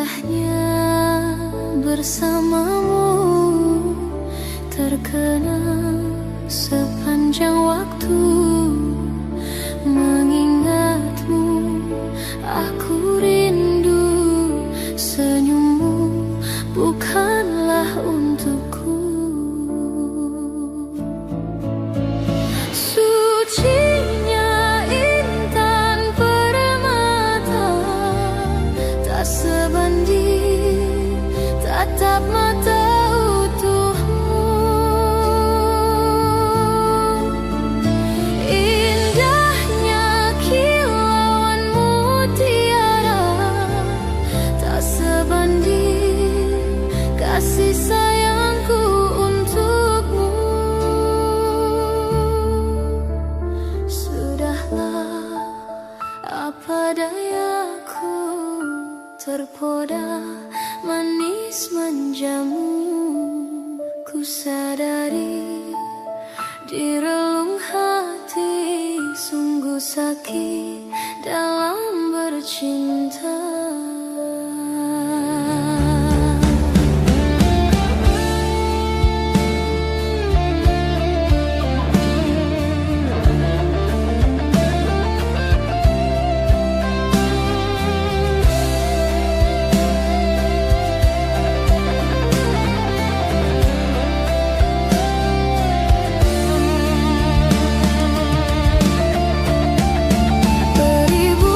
Indahnya bersamamu terkenang sepanjang waktu. Mengingatmu aku rindu, senyummu bukanlah untukku. Sucinya intan permata, tak sebanding tatap mata utuhmu. Indahnya kilauanmu tiara, tak sebanding kasih sayangku untukmu. Sudahlah, apa dayaku, terpoda manis menjamu. Ku sadari di relung hati sungguh sakit dalam bercinta. Beribu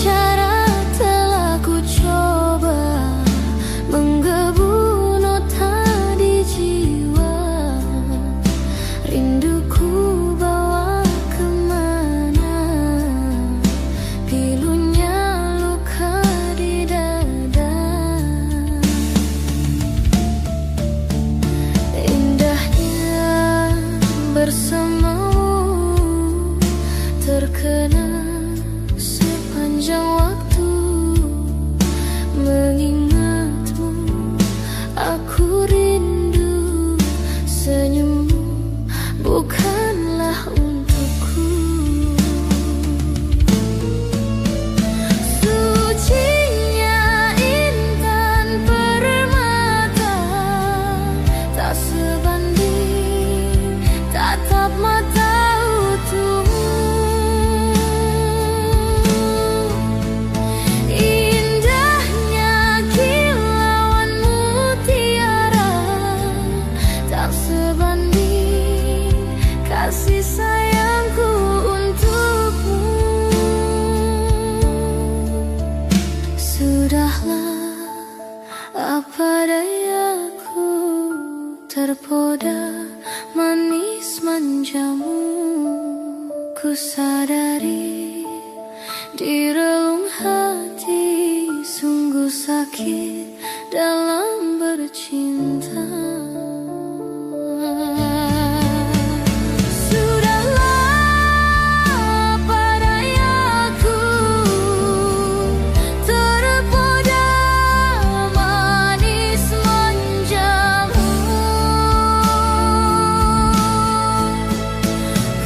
cara telah ku coba menggebu nota di jiwa. Rinduku bawa kemana, pilunya luka di dada. Indahnya bersamamu terkenang sepanjang waktu. Mengingatmu aku rindu, senyummu bukanlah untukku. Sucinya intan permata, tak sebanding tatap mata utuhmu. Indahnya kilauanmu tiara, tak sebanding kasih sayangku untukmu. Sudahlah, apa dayaku, terpoda manis menjamu. Ku sadari di relung hati sungguh sakit dalam bercinta. Sudahlah, apa dayaku, terpoda manis menjamu.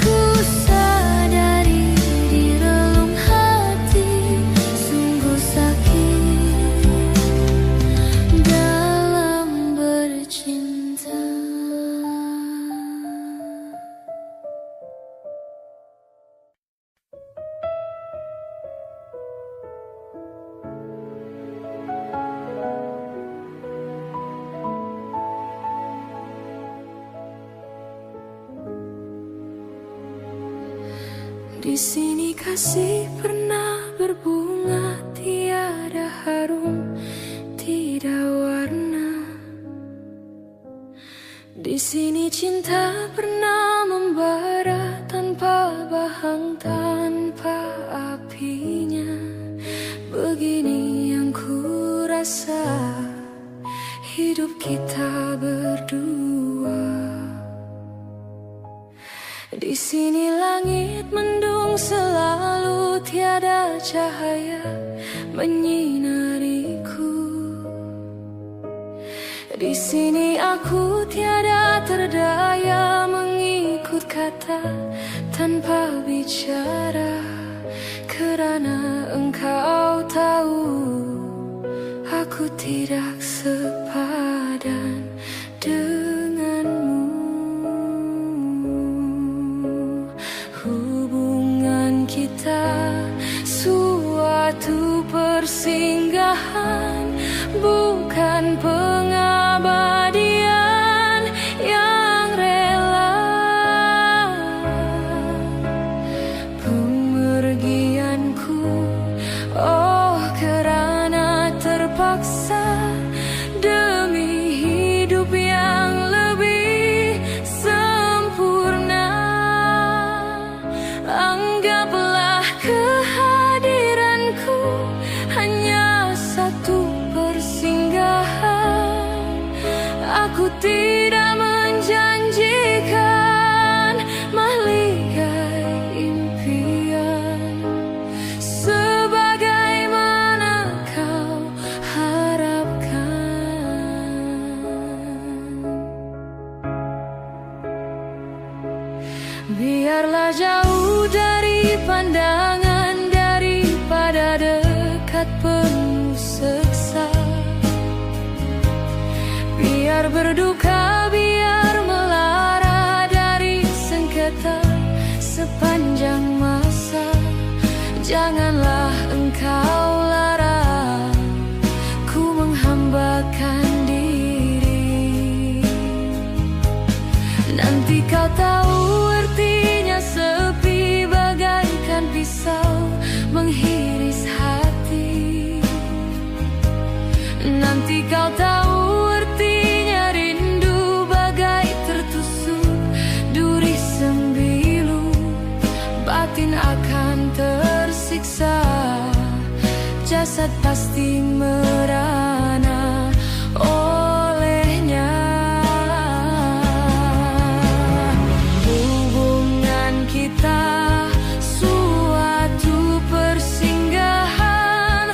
Ku sadari di relung hati sungguh sakit dalam bercinta. Di sini kasih pernah berbunga, tiada harum, tidak warna. Di sini cinta pernah membara tanpa bahang, tanpa apinya. Begini yang ku rasa hidup kita berdua. Di sini langit mendung selalu, tiada cahaya menyinariku. Di sini aku tiada terdaya mengikut kata tanpa bicara, kerana engkau tahu aku aku tidak sepadan denganmu. Hubungan kita suatu persinggahan, bukan pengabadian yang rela. Pemergianku, oh kerana terpaksa demi hidup yang lebih sempurna. Anggaplah kehadiranku hanya satu persinggahan. Aku tidak menjanjikan mahligai impian sebagaimana kau harapkan. Biarlah jauh dari pandangan daripada dekat penuh seksa. Biar berduka, biar melara dari sengketa sepanjang masa. Janganlah engkau larang ku menghambakan diri. Nanti kau tahu artinya sepi bagaikan pisau menghiris hati. Nanti kau tahu artinya rindu bagai tertusuk duri sembilu. Batin akan tersiksa, jasad pasti merana olehnya. Hubungan kita suatu persinggahan,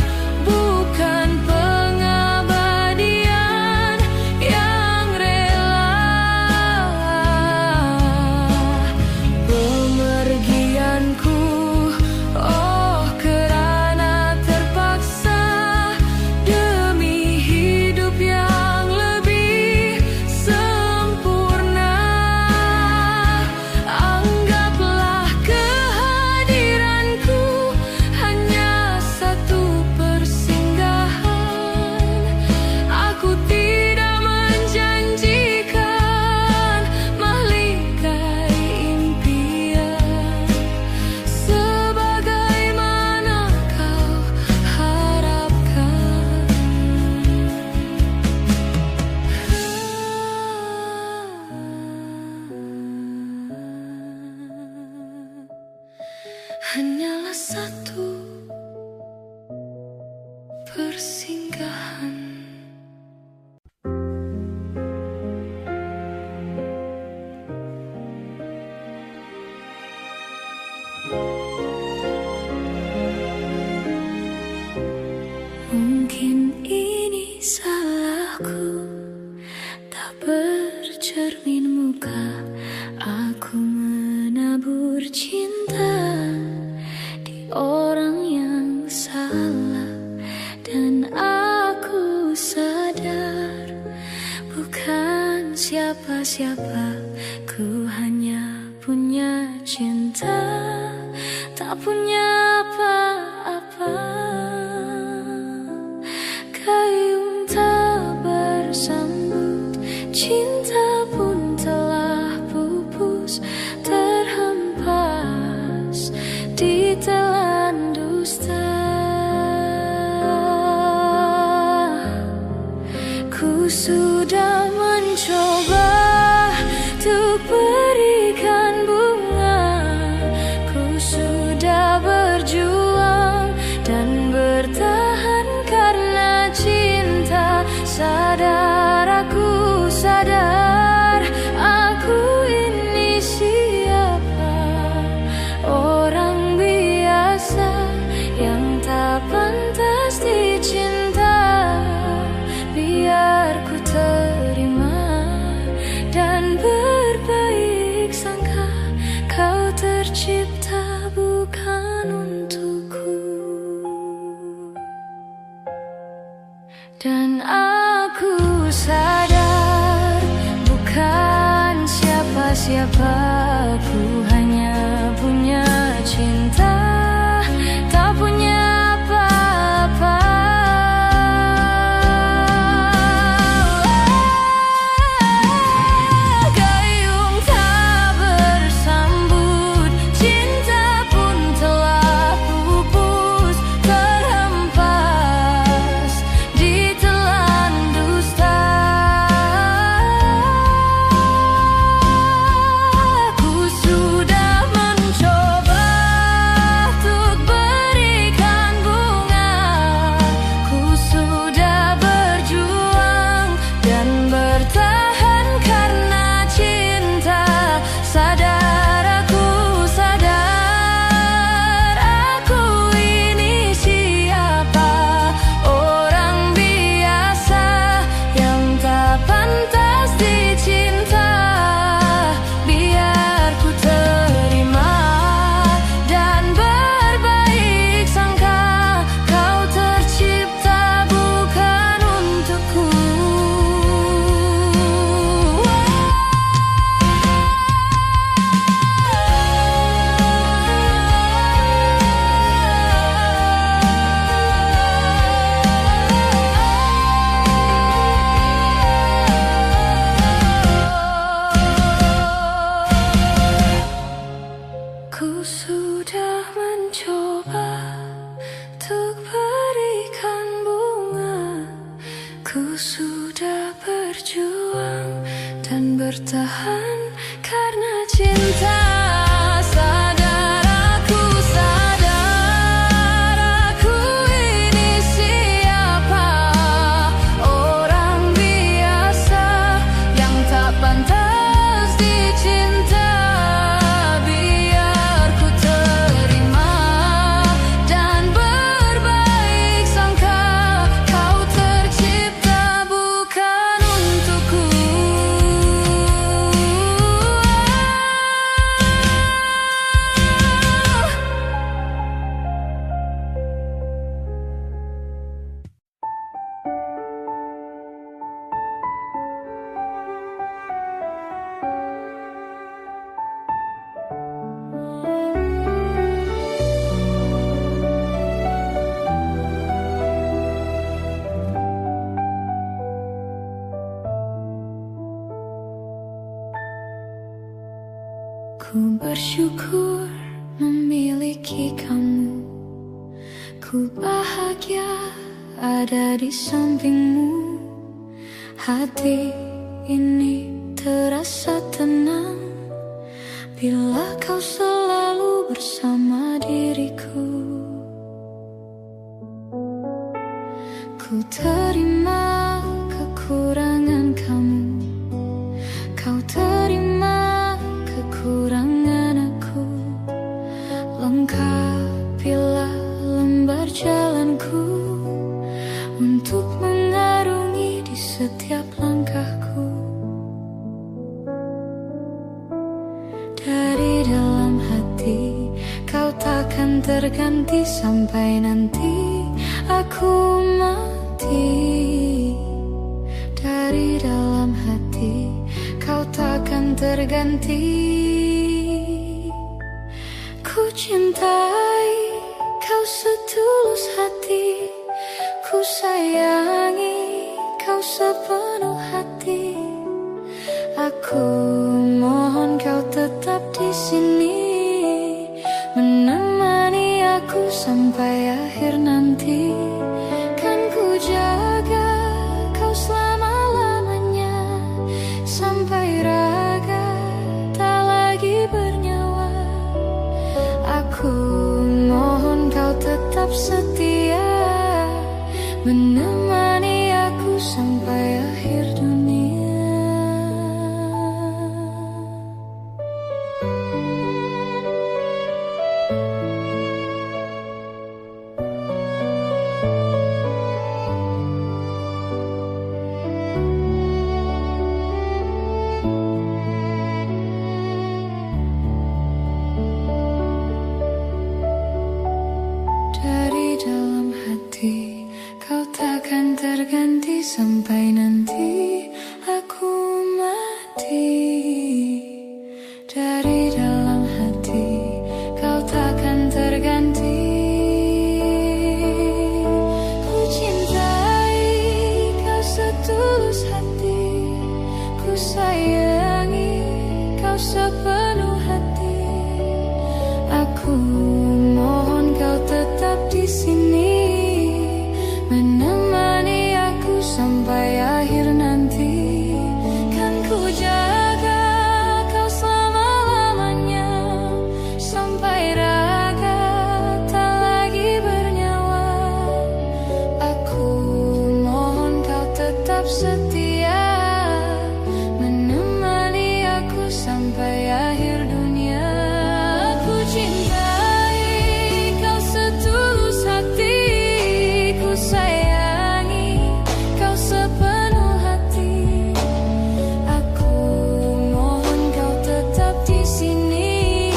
bukan pengabadian yang rela. Pemergianku, oh kerana terpaksa demi hidup yang lebih sempurna. Anggaplah kehadiranku hanya satu persinggahan. Aku tidak menjanjikan mahligai impian sebagaimana kau harapkan. Hanyalah satu persinggahan. Mungkin ini salahku, tak bercermin muka. Aku menabur cinta di orang yang salah, dan aku sadar bukan siapa-siapa. Ku hanya punya cinta, tak punya apa-apa. Gayung tak bersambut, cinta pun telah pupus, terhempas di telan dusta. Ku sudah mencoba untuk berikan bunga, ku sudah berjuang dan bertahan karena cinta. Sadar, aku sadar, aku ini siapa? Orang biasa yang tak pantas dicinta. Biar ku terima dan berbaik sangka, kau tercipta bukan untukku. Dan aku sadar bukan siapa-siapa, aku hanya punya cinta, tak punya apa-apa. Gayung tak bersambut, cinta pun telah pupus, terhempas di telan dusta. Ku sudah mencoba untuk berikan bunga, ku sudah berjuang dan bertahan karena cinta. Sadar aku, sadar aku ini siapa, orang biasa yang tak pantas dicinta. Biar ku terima dan berbaik sangka, kau tercipta bukan untukku. Ku sudah mencoba untuk berikan bunga, ku sudah berjuang dan bertahan karena cinta. Sadar aku, sadar aku ini siapa, orang biasa yang tak pantas dicinta. Biar ku terima dan berbaik sangka, kau tercipta bukan untukku. Ku bersyukur memiliki kamu, ku bahagia ada di sampingmu. Hati ini terasa tenang bila kau selalu bersama diriku. Ku terima kekurangan kamu, kau terima kekurangan aku. Lengkapilah lembar jalanku untuk mengarungi di setiap langkahku. Dari dalam hati kau takkan terganti sampai nanti aku mati. Dari dalam hati kau takkan terganti. Ku cintai kau setulus hati, ku sayangi kau sepenuh hati. Aku mohon kau tetap di sini, menemani aku sampai akhir nanti. Kan ku jaga kau selama-lamanya, sampai raga tak lagi bernyawa. Aku mohon kau tetap setia, menemani aku sampai akhir dunia. Dari dalam hati kau takkan terganti sampai nanti aku mati. Dari dalam hati kau takkan terganti. Ku cintai kau setulus hati, ku sayangi kau sepenuh hati. Aku mohon kau tetap di sini, menemani aku sampai akhir nanti. Kan ku jaga kau selama-lamanya, sampai raga tak lagi bernyawa. Aku mohon kau tetap setia, menemani aku sampai akhir dunia. Aku cintai kau setulus hati, ku sayangi kau sepenuh hati. Aku mohon kau tetap di sini,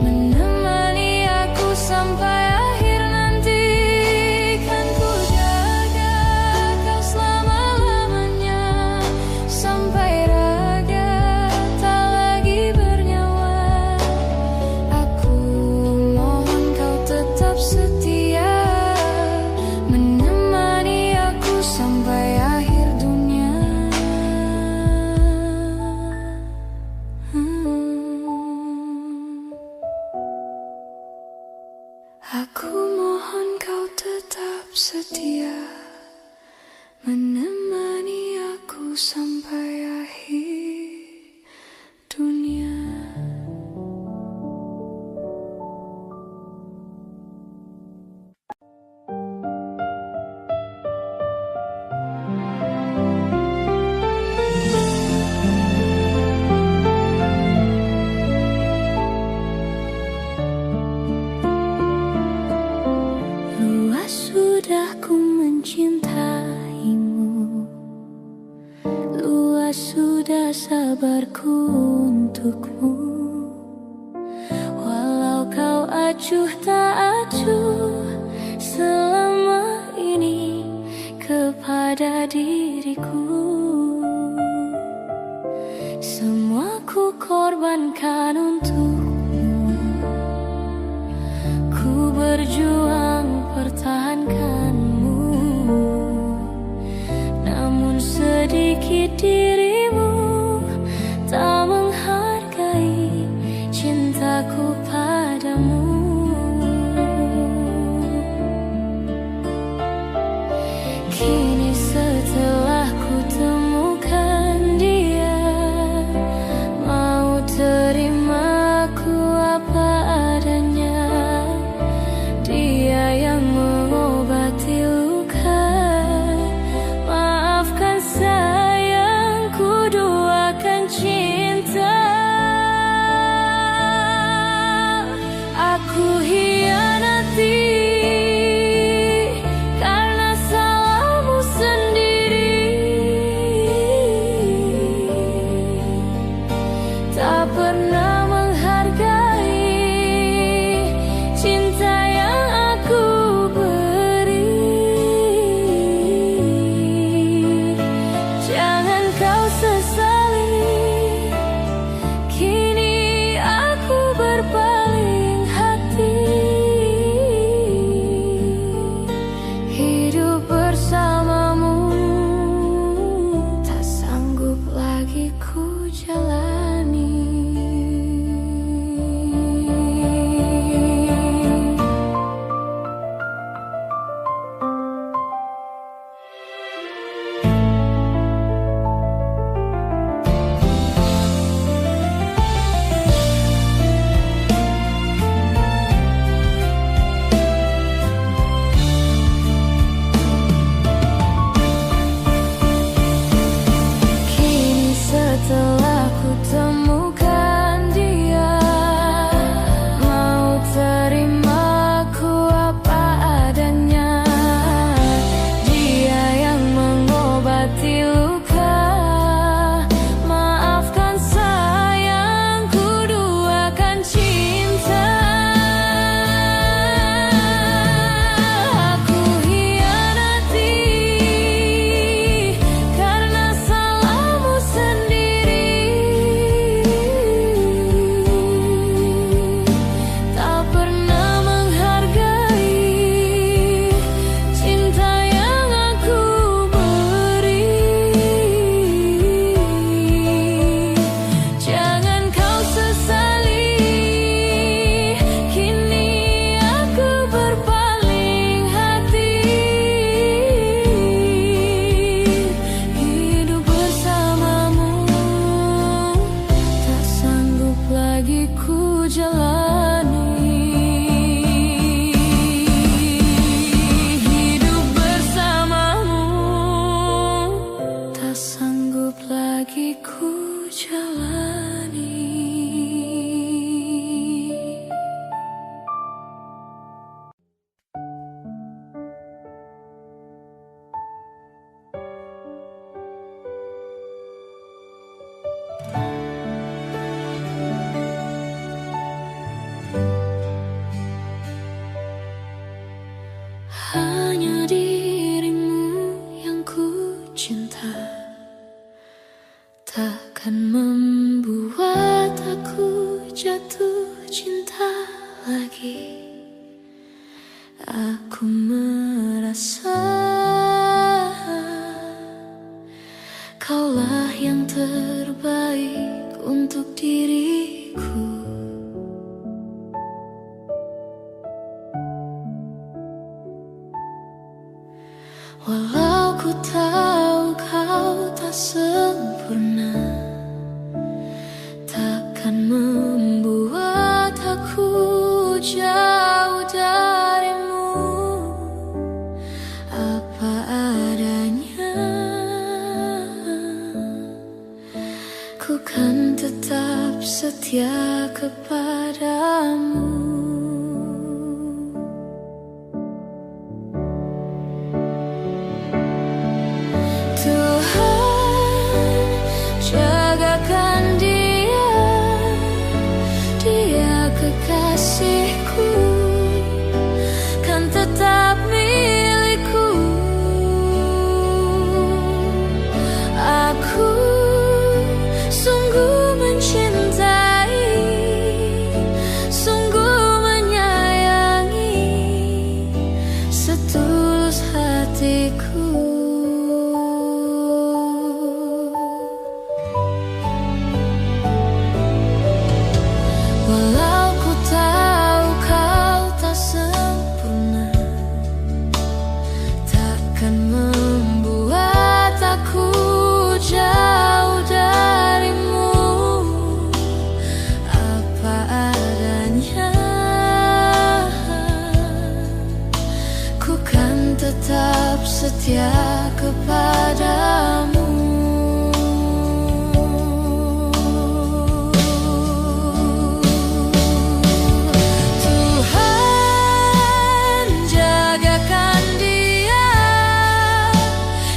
menemani aku sampai akhir nanti. Kan ku jaga kau selama-lamanya, sampai raga tak lagi bernyawa. Aku mohon kau tetap setia, menemani aku sampai akhir dunia. Aku mohon kau tetap setia, menemani aku sampai akhir dunia. Luas sudah ku mencintaimu, luas sudah sabarku untukmu. Walau kau acuh tak acuh selama ini kepada diriku, semua ku korbankan untukmu. Ku berjuang pertahankanmu, namun sedikit dirimu tak menghargai cintaku padamu. Kini setelah ku temukan dia, mau terima aku apa adanya. Dia yang mengobati luka, maafkan sayang, ku duakan cinta. Aku hianati karena salahmu sendiri. Walau ku tahu kau tak sempurna, takkan membuat aku jauh darimu. Apa adanya, ku kan tetap setia kepadamu. Tuhan, jagakan dia, dia kekasihku, kan tetap milikku. Aku sungguh mencintai, sungguh menyayangi, setulus hatiku. Walau ku tahu kau tak sempurna, takkan membuat aku jauh darimu. Apa adanya, ku kan tetap setia kepadamu. Tuhan, jagakan dia,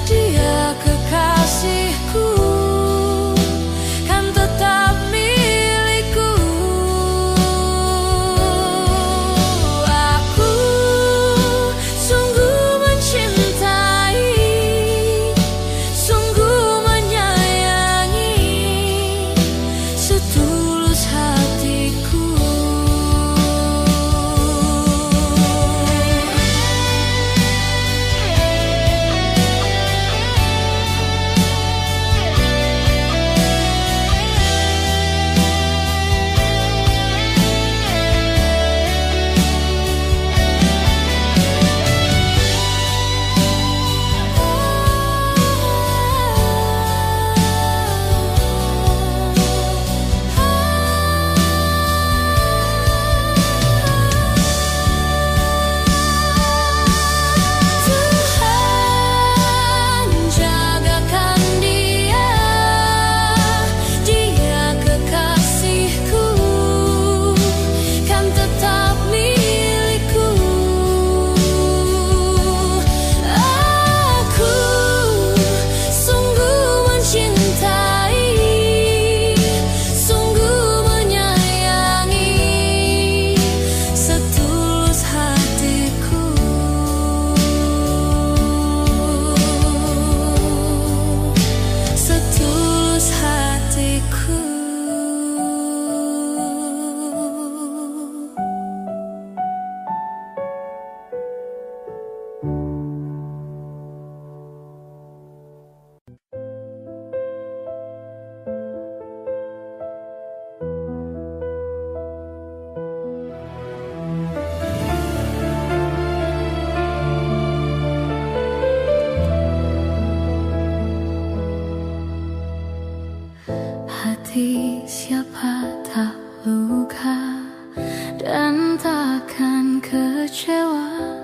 dia kekasihku, kan tetap milikku. Aku sungguh mencintai, sungguh menyayangi, setulus hatiku. Tuhan, jagakan dia, dia kekasihku, kan tetap milikku. Aku sungguh mencintai, sungguh menyayangi, setulus hatiku. Setulus hatiku. Hati siapa tak luka dan takkan kecewa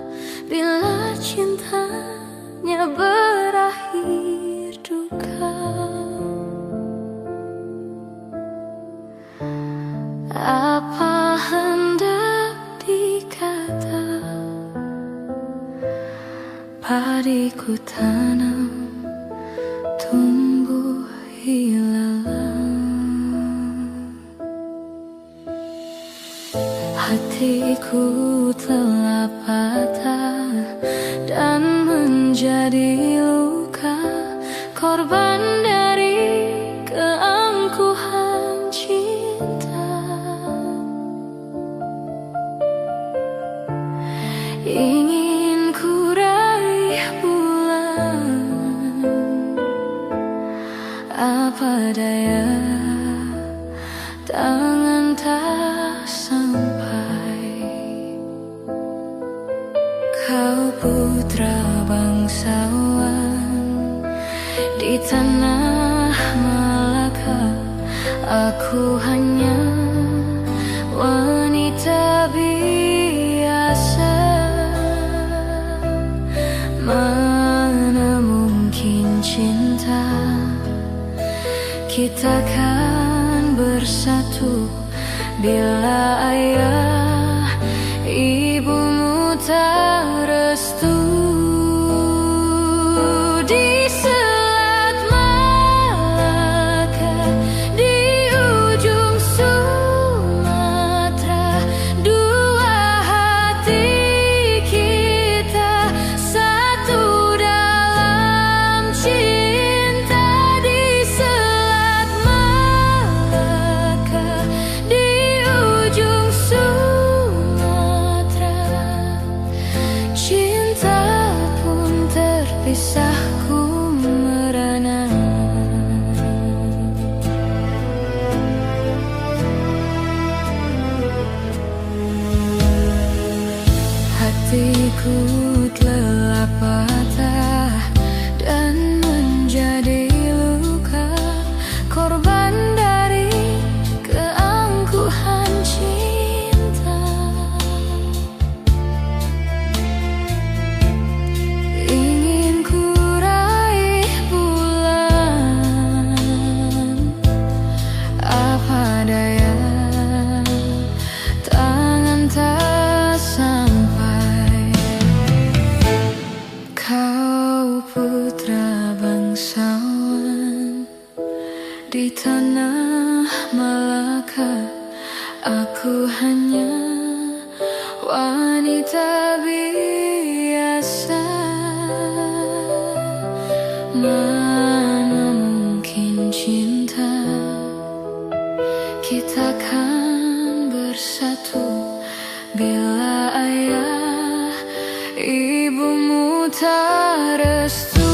bila cintanya berakhir duka. Apa hendak dikata, padiku tanam tumbuh ilalang. Hatiku telah patah dan menjadi luka, korban dari keangkuhan cinta. Ingin ku raih bulan, apa daya, tangan tak sampai. Kau putra bangsa awan di tanah Malaka. Aku hanya wanita biasa. Mana mungkin cinta kita kan bersatu bila ayah ibumu tak restu. Di Selat Malaka, di ujung Sumatera, dua hati kita satu dalam cinta. Di Selat Malaka, di ujung Sumatera, cinta pun terpisahku merana. Hatiku telah patah dan menjadi luka, korban dari keangkuhan cinta. Ingin ku raih bulan, apa daya tangan tak sampai. Kau putra bangsawan di tanah Malaka. Aku hanya wanita biasa. Mana mungkin cinta kita kan bersatu bila ayah ibumu tak restu.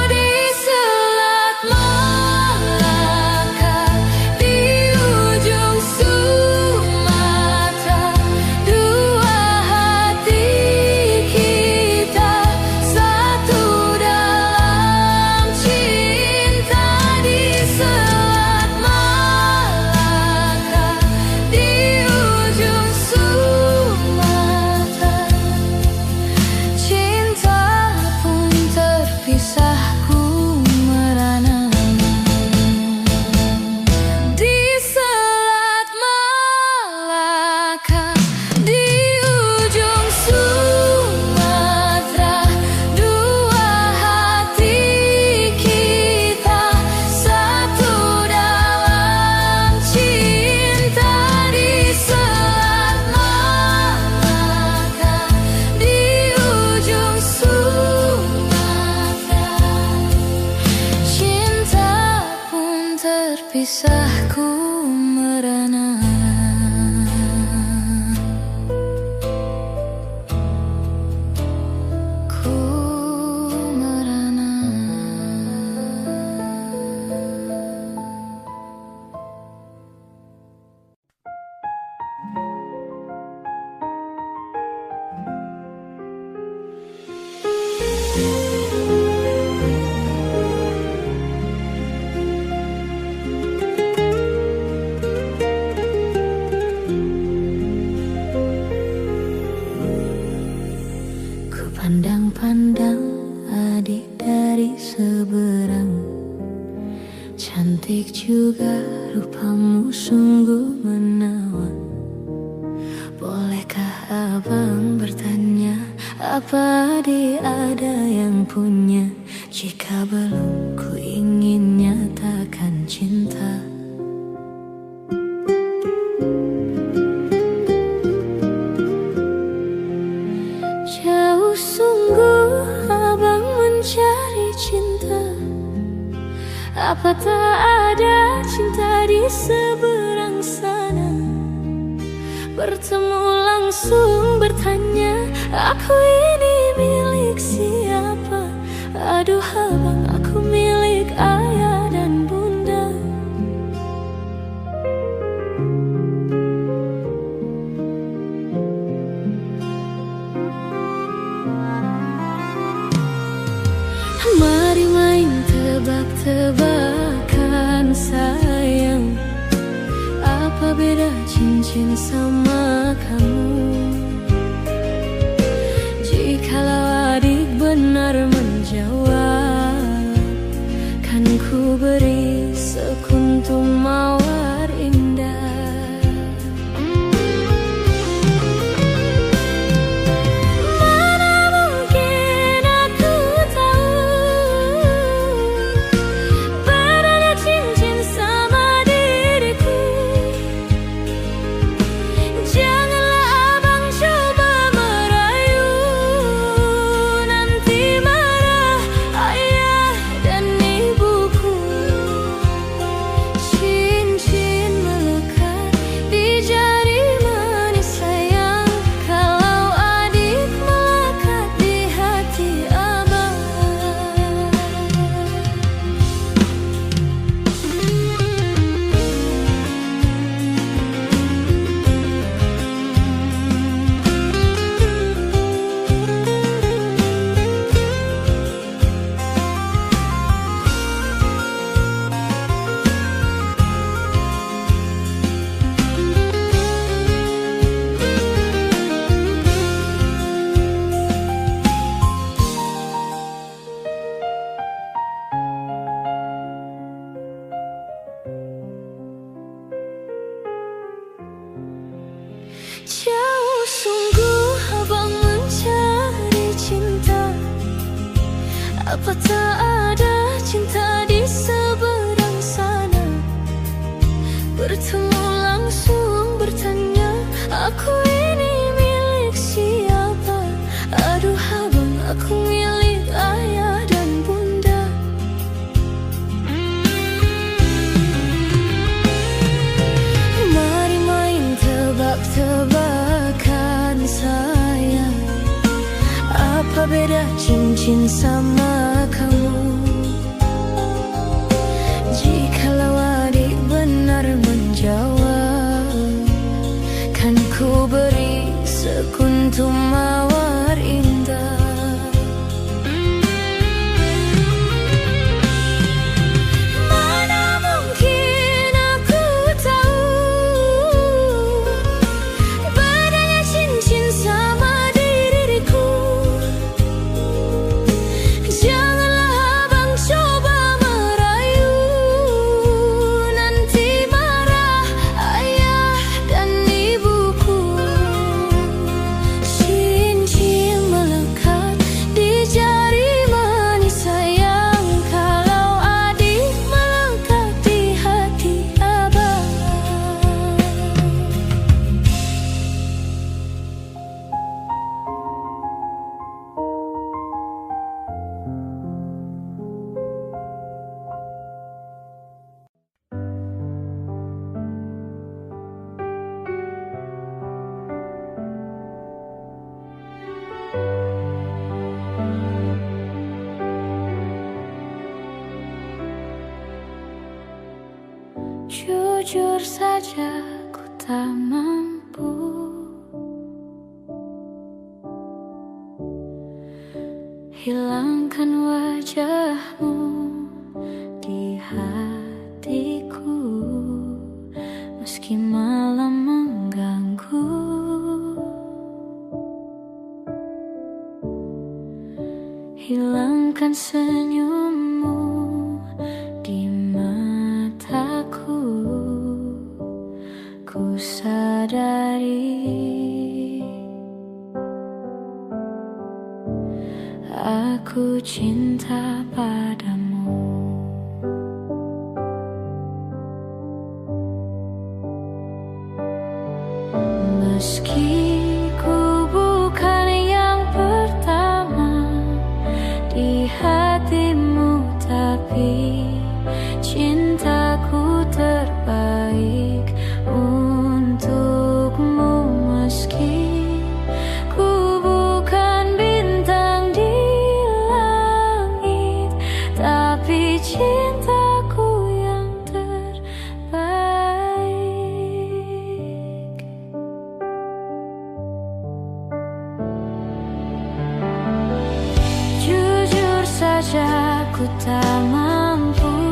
Di Selat Malaka, di ujung Sumatera, dua hati kita satu dalam cinta. Di Selat Malaka, di ujung Sumatera, cinta pun terpisahku merana. Di Selat Malaka, di ujung Sumatera, dua hati kita satu dalam cinta. Di Selat Malaka, di ujung Sumatera, cinta pun terpisahku merana. Ku merana. Ku pandang-pandang adik dari seberang, cantik juga rupamu sungguh menawan. Bolehkah abang bertanya, apa dia ada yang punya? Jika belum, ku ingin nyatakan cinta. Jauh sungguh abang mencari cinta, apa tak ada cinta di seberang sana? Bertemu langsung bertanya, aku ini milik siapa? Aduh abang, aku milik ayah dan bunda. tebakan sayang, apa beda cincin sama kamu? Jikalau adik benar menjawab, kan ku beri sekuntum mawar indah. Jauh sungguh abang mencari cinta, apa tak ada cinta di seberang sana? Bertemu langsung bertanya, aku ini milik siapa? Aduh abang, aku milik ayah dan bunda. Mari main tebak-tebakan sayang, apa beda cincin sama kamu? Jikalau adik benar menjawab, kan ku beri sekuntum mawar indah. Jujur saja ku tak mampu hilangkan wajahmu di hatiku, meski malam mengganggu. Hilangkan senyummu di mataku, ku sadari aku cinta padamu. Meski ku bukan yang pertama di hatimu, tapi cintaku terbaik untukmu. Meski ku bukan bintang di langit, tapi cintaku yang terbaik. Jujur saja ku tak mampu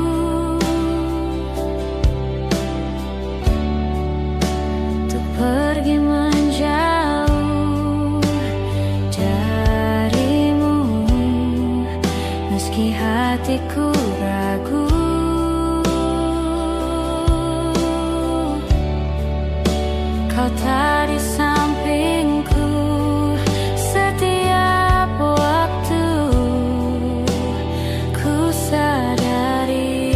ku ragu. Kau tak di sampingku setiap waktu. Ku sadari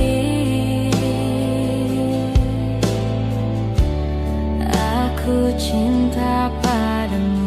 aku cinta padamu.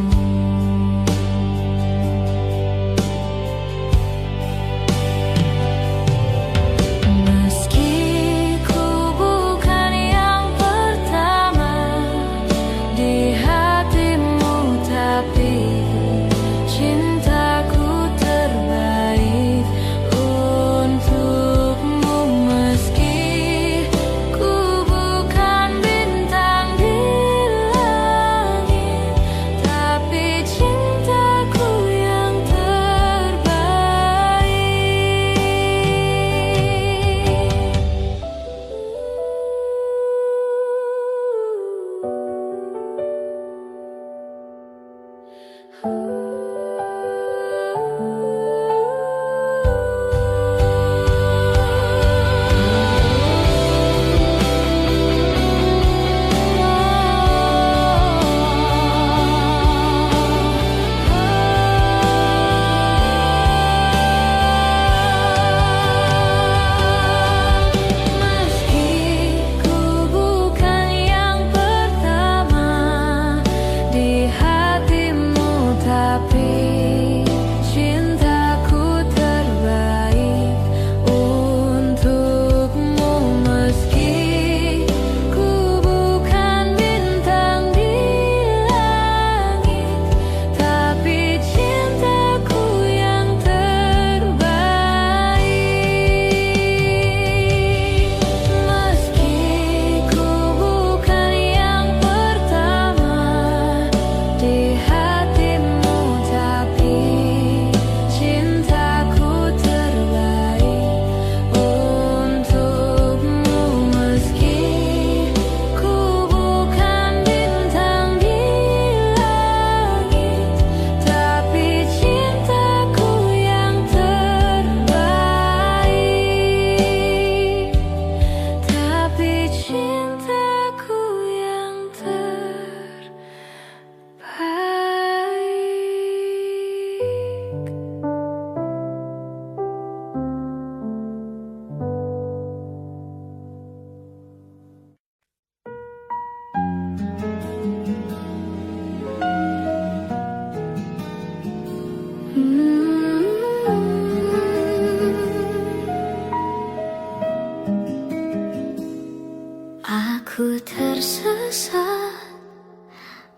Aku tersesat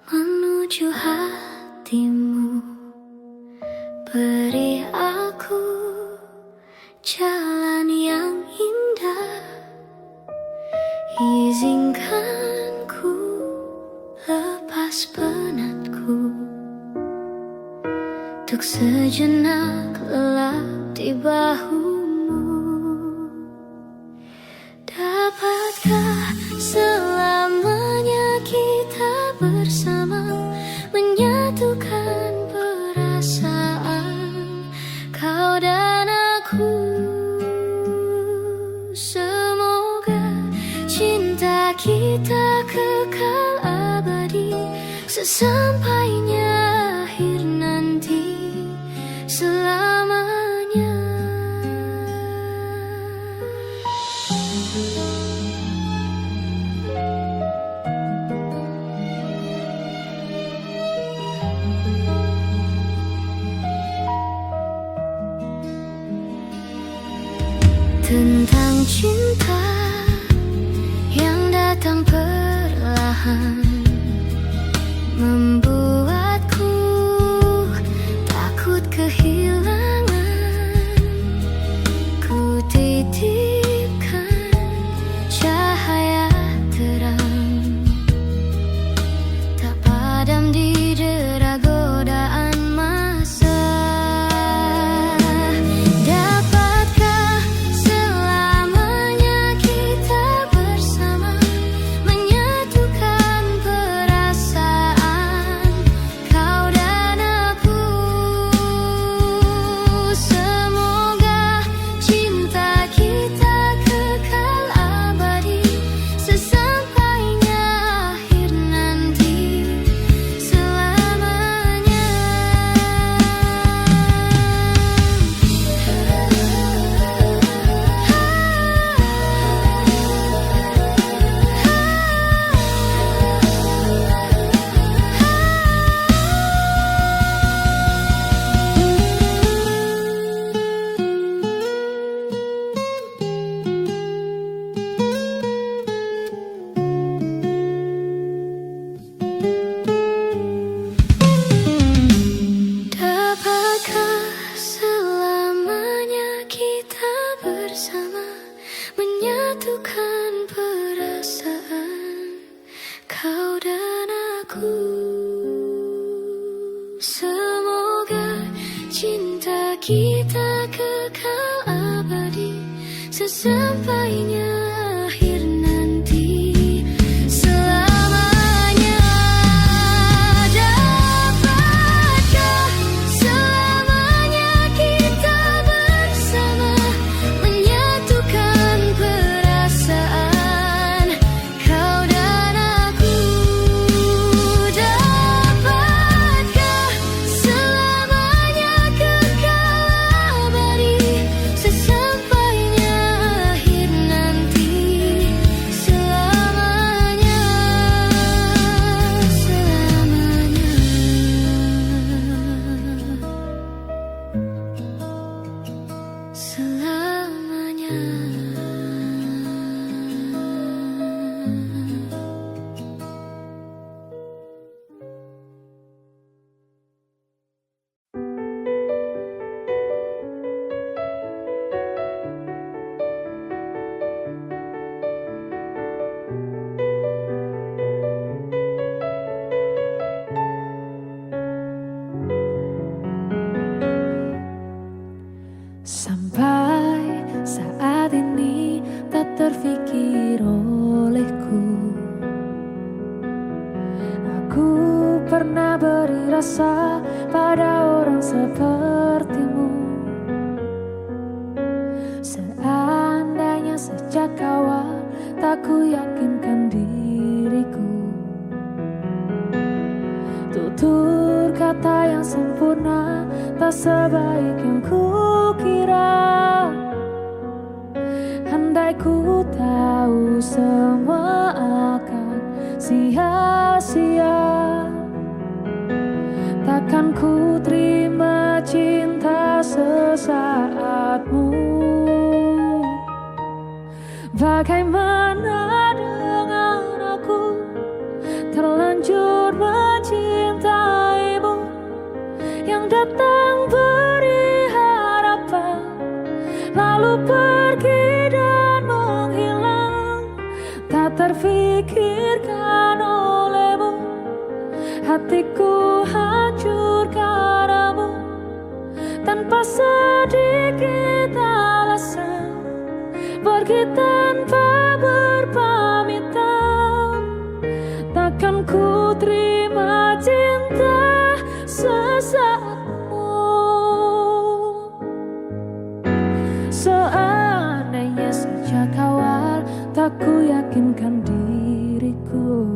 menuju hatimu. Beri aku jalan yang indah. Izinkan ku lepas penatku. Untuk sejenak lelap di bahumu. Dapatkah selamanya kita bersama, menyatukan perasaan kau dan aku. Semoga cinta kita kekal abadi, sesampainya akhir nanti, selamanya. Tentang cinta yang datang perlahan, membuatku takut kehilangan. Ku titipkan cahaya terang, tak padam di dera godaan masa. Perasaan Semoga cinta kita kekal abadi sesampainya akhir nanti. Selamanya dapatkah selamanya kita bersama menyatukan perasaan kau dan aku. Dapatkah selamanya kekal abadi sesampainya akhir nanti. Selamanya, selamanya, sampai saat ini tak terfikir olehku. Aku pernah beri rasa pada orang sepertimu. Seandainya sejak awal tak ku yakinkan diriku. Tutur kata yang sempurna tak sebaik yang kukira. Andai ku tahu semua akan sia-sia, takkan ku terima cinta sesaatmu. Bagaimana dengan aku terlanjur mencintaimu, yang datang beri harapan lalu pergi dan menghilang. Tak terfikirkan olehmu, hatiku hancur karenamu. Tanpa sedikit alasan, pergi tanpa berpamitan. Takkan ku terima cinta sesaatmu. Seandainya sejak awal tak ku yakinkan diriku.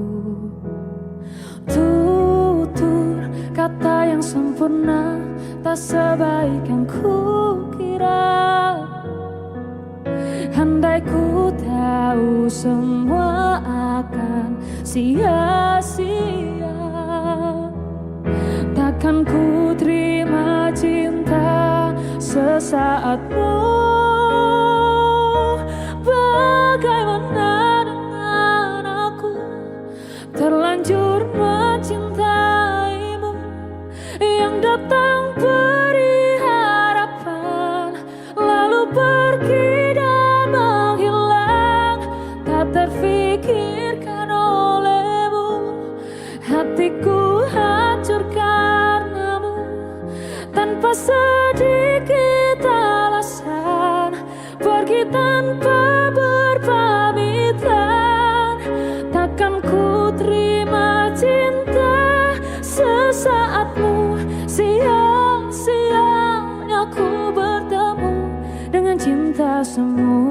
Tutur kata yang sempurna tak sebaik yang kukira. Andai ku tahu semua akan sia-sia, takkan ku terima cinta sesaatmu. Bagaimana dengan aku terlanjur mencintaimu, yang datang beri harapan lalu pergi dan menghilang. Tak terfikirkan olehmu, hatiku hancur karenamu. Tanpa sedikit alasan, pergi tanpa berpamitan. Takkan ku terima cinta sesaatmu. Sia-sianya ku bertemu dengan cinta semu.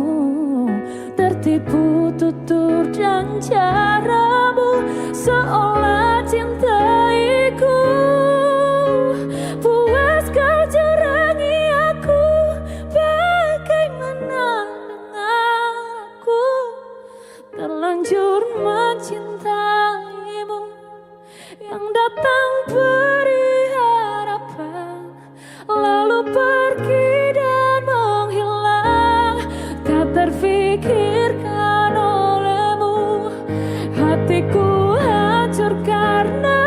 Tertipu tutur dan caramu, seolah cintaiku. Puas kau jerangi aku, bagaimana dengan aku terlanjur mencintaimu, yang datang beri harapan lalu pergi dan menghilang. Tak terfikirkan olehmu, hatiku hancur karena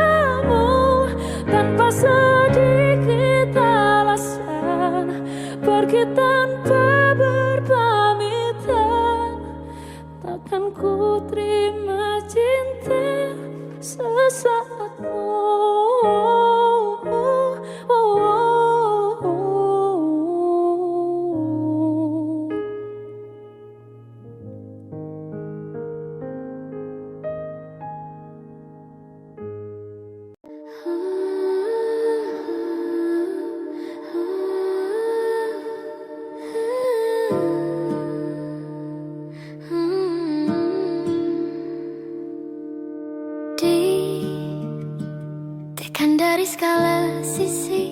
Kan dari segala sisi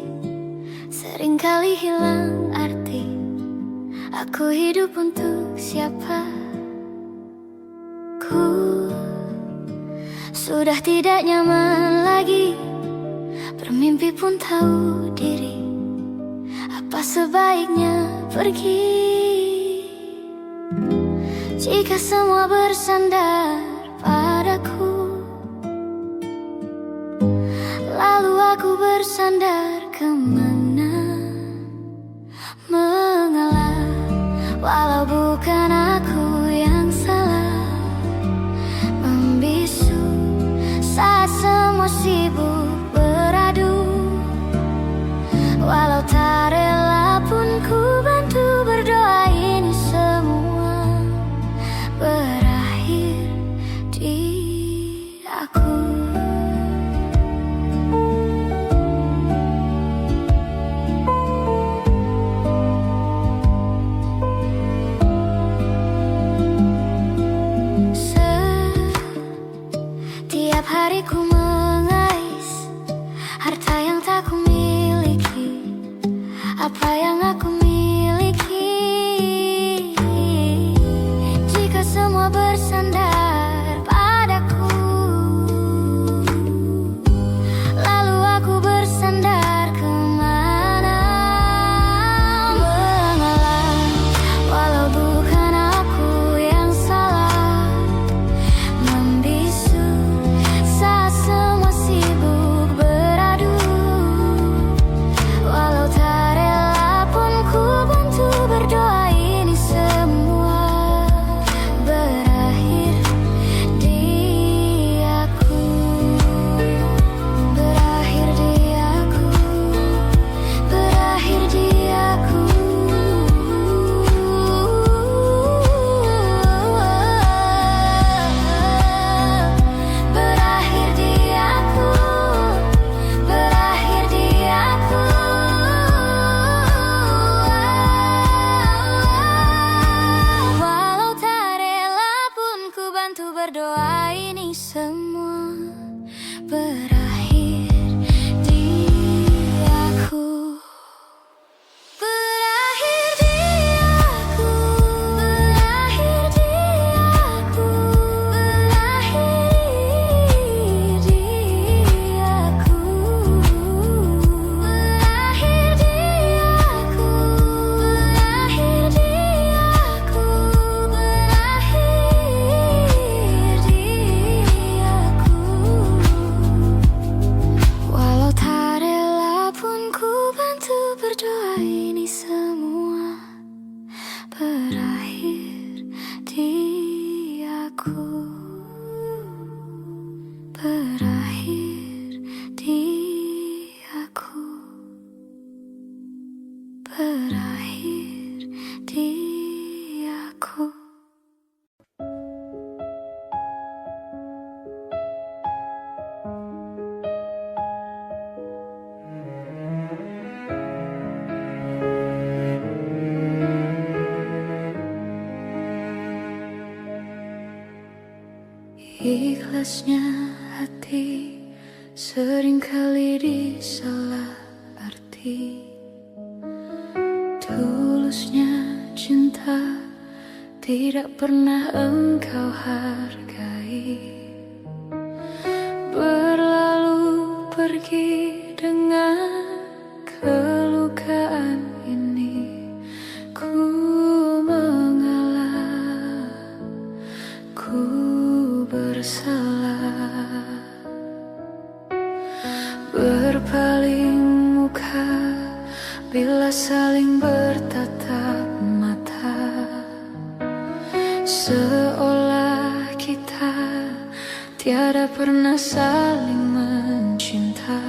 seringkali hilang arti. Aku hidup untuk siapa? Ku sudah tidak nyaman lagi, bermimpi pun tahu diri. Apa sebaiknya pergi? Jika semua bersandar padaku, lalu aku bersandar kemana? Mengalah, walau bukan aku yang salah. Membisu saat semua sibuk beradu. Walau tak rela pun ku bantu berdoa ini semua berakhir di aku. Setiap hari ku mengais harta yang tak ku miliki. Apa yang aku miliki? Jika semua bersandar padaku, lalu aku bersandar kemana? Mengalah, walau bukan aku yang salah. Membisu saat semua sibuk beradu. Walau tak rela pun ku bantu berdoa ini semua berakhir di aku. Berakhir di aku. Berakhir di aku. Berakhir di aku. Berakhir di aku. Walau tak rela pun ku bantu berdoa ini semua berakhir di aku. Berakhir di aku. Berakhir di aku. Berakhir di aku. Berakhir di aku. Berakhir di aku. Berakhir di aku. Walau tak rela pun ku bantu berdoa ini semua berakhir di aku. Berakhir di aku. Berakhir di aku. Ikhlasnya hati seringkali disalah arti. Tulusnya cinta tidak pernah engkau hargai. Berlalu pergi dengan kelukaan ini. Ku mengalah, ku bersalah. Berpaling muka bila saling bertatap mata, seolah kita tiada pernah saling mencinta.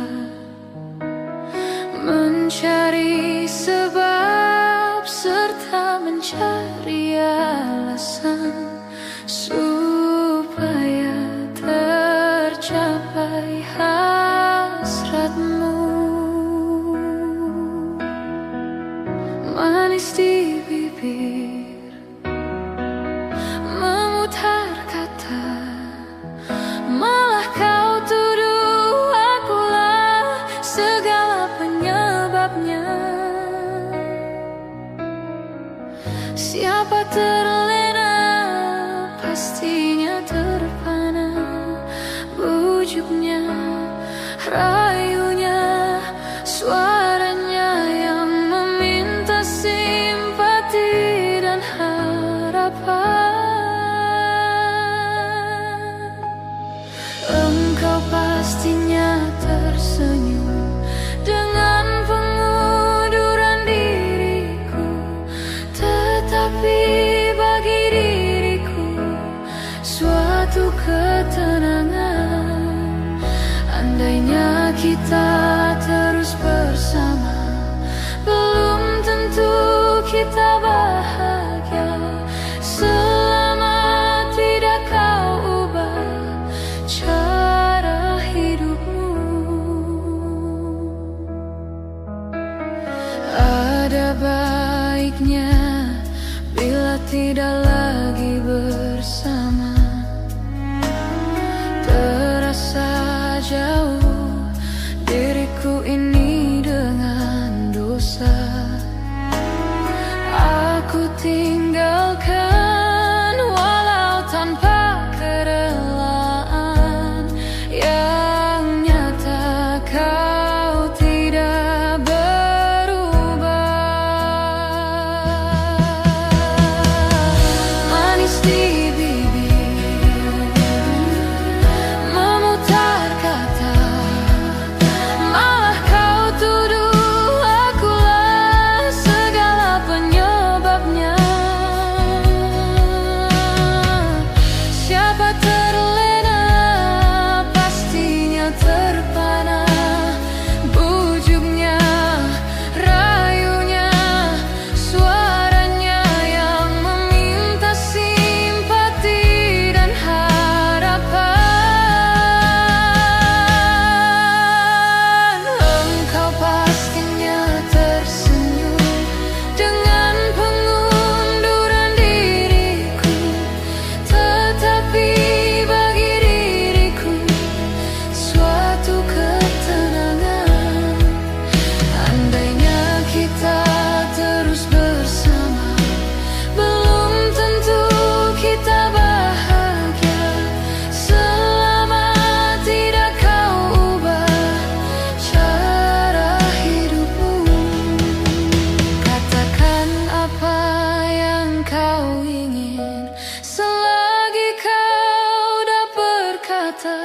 Mencari sebab serta mencari alasan supaya tercapai hasratmu. Manis di bibir, memutar kata, malah kau tuduh aku terlena pastinya terpana. Bujuknya, rayunya, suaranya yang meminta simpati dan harapan. Engkau pastinya tersenyum dengan pengunduran diriku, tetapi bagi diriku suatu ketenangan. Andainya kita terus bersama, belum tentu kita bahagia. Selama tidak kau ubah cara hidupmu, ada baiknya bila tidak lagi bersama. Terasa jauh diriku ini dengan dosa. Aku tinggalkan walau tanpa kerelaan. Yang nyata kau tidak berubah. Manis di bibir, memutar kata, malah kau tuduh akulah segala penyebabnya. Siapa terlena pastinya terpana. Bujuknya, rayunya, suaranya yang meminta simpati dan harapan. Engkau pastinya tersenyum dengan pengunduran diriku, tetapi bagi diriku suatu ketenangan. Andainya kita terus bersama, belum tentu kita bahagia. Selama tidak kau ubah cara hidupmu. Katakan apa yang kau ingin, selagi kau dah berkata.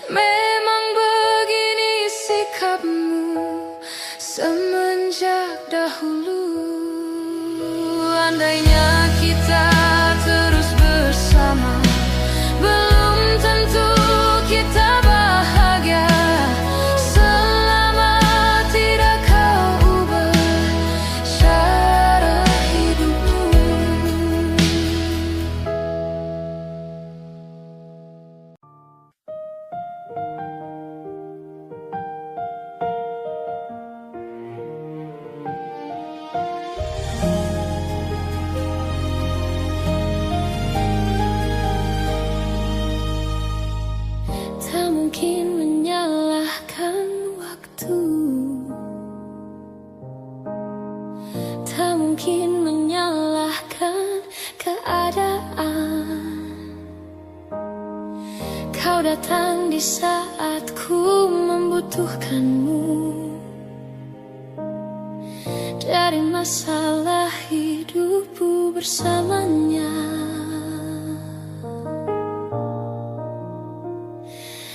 Memang begini sikapmu semenjak dahulu. Andainya kita terus bersama, belum tentu kita bahagia. Selama tidak kau ubah cara hidupmu. Tak mungkin menyalahkan waktu, tak mungkin menyalahkan keadaan. Kau datang di saat ku membutuhkanmu. Dari masalah hidupku bersamanya,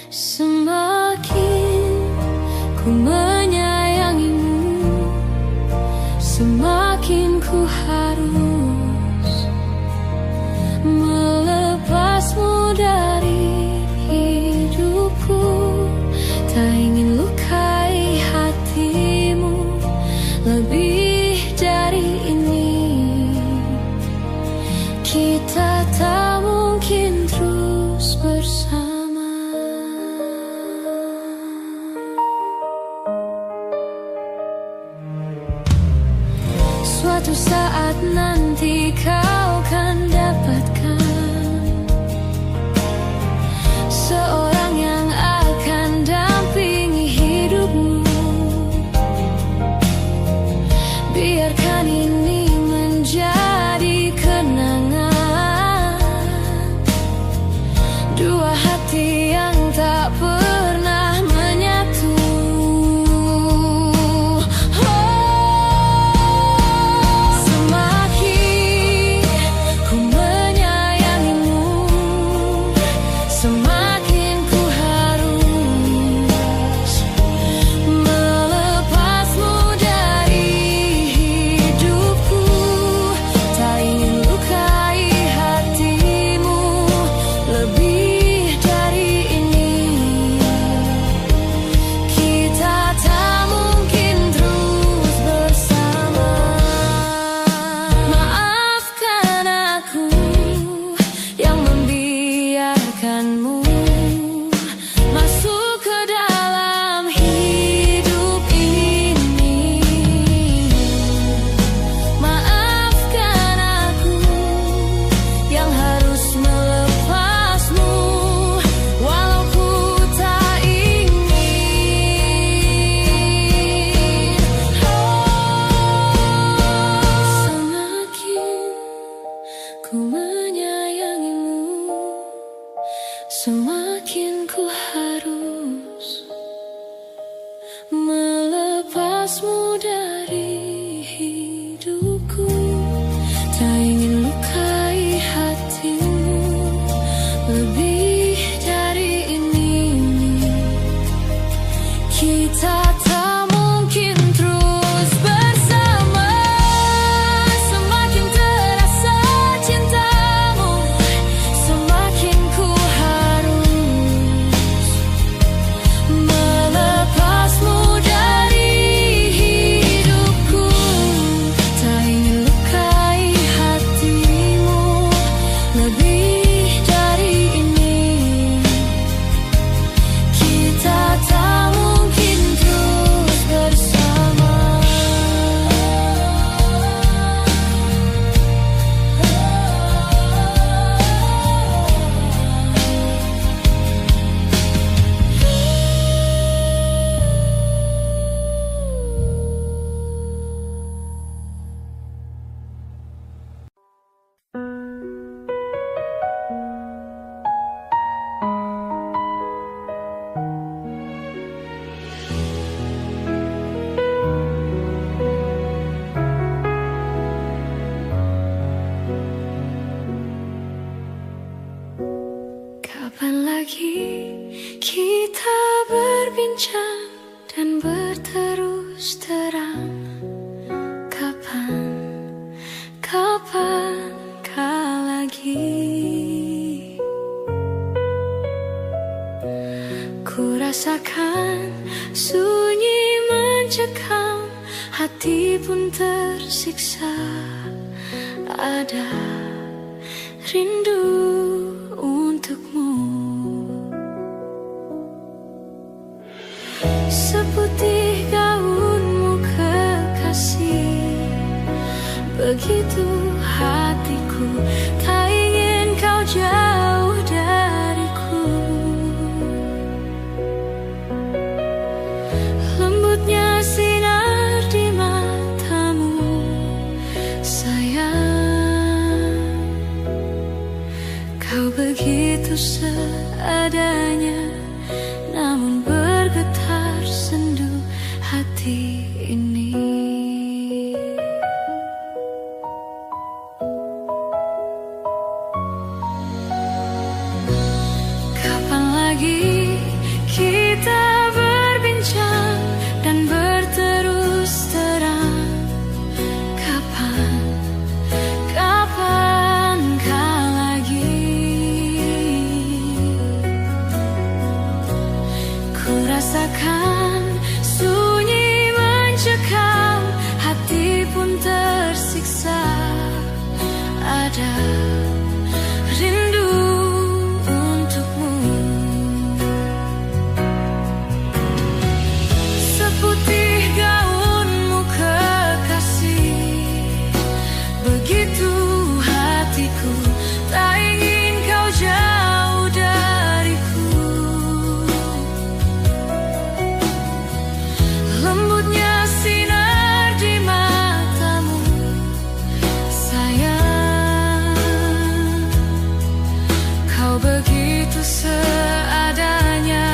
semakin ku menyayangimu, semakin ku harus melepasmu dari hidupku. Tak ingin lukai hatimu lebih dari ini. Kita tak mungkin terus bersama. Suatu saat nanti kau kan dapatkan seorang yang akan dampingi hidupmu. Biarkan ini menjadi melepasmu dari hidupku. Tak ingin lukai hatimu lebih dari ini. Kita tak mungkin terus bersama. Semakin terasa cintamu, semakin ku harus melepasmu dari hidupku. Tak ingin lukai hatimu lebih dari ini. Kita tak mungkin terus bersama. Kapan lagi kita berbincang dan berterus terang? Kapankah lagi ku rasakan sunyi mencekam, hati pun tersiksa. Ada rindu untukmu, seputih gaunmu kekasih. Begitu hatiku, tak ingin kau jauh dariku. Lembutnya sinar di matamu, sayang. Kau begitu seadanya, namun bergetar sendu hati ini. Kapan lagi kita berbincang dan berterus terang? Kapankah lagi ku rasakan sunyi mencekam, hati pun tersiksa. Ada rindu untukmu, seputih gaunmu kekasih. Begitu hatiku, tak ingin kau jauh dariku. Lembutnya sinar di matamu, sayang. Kau begitu seadanya,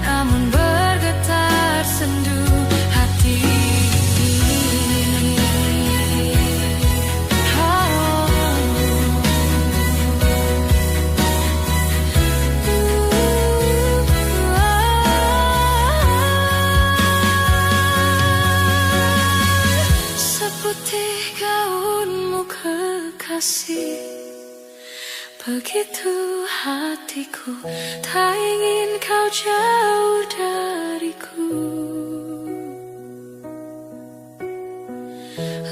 namun bergetar sendu hati. Seputih gaunmu kekasih. Begitu hatiku, tak ingin kau jauh dariku.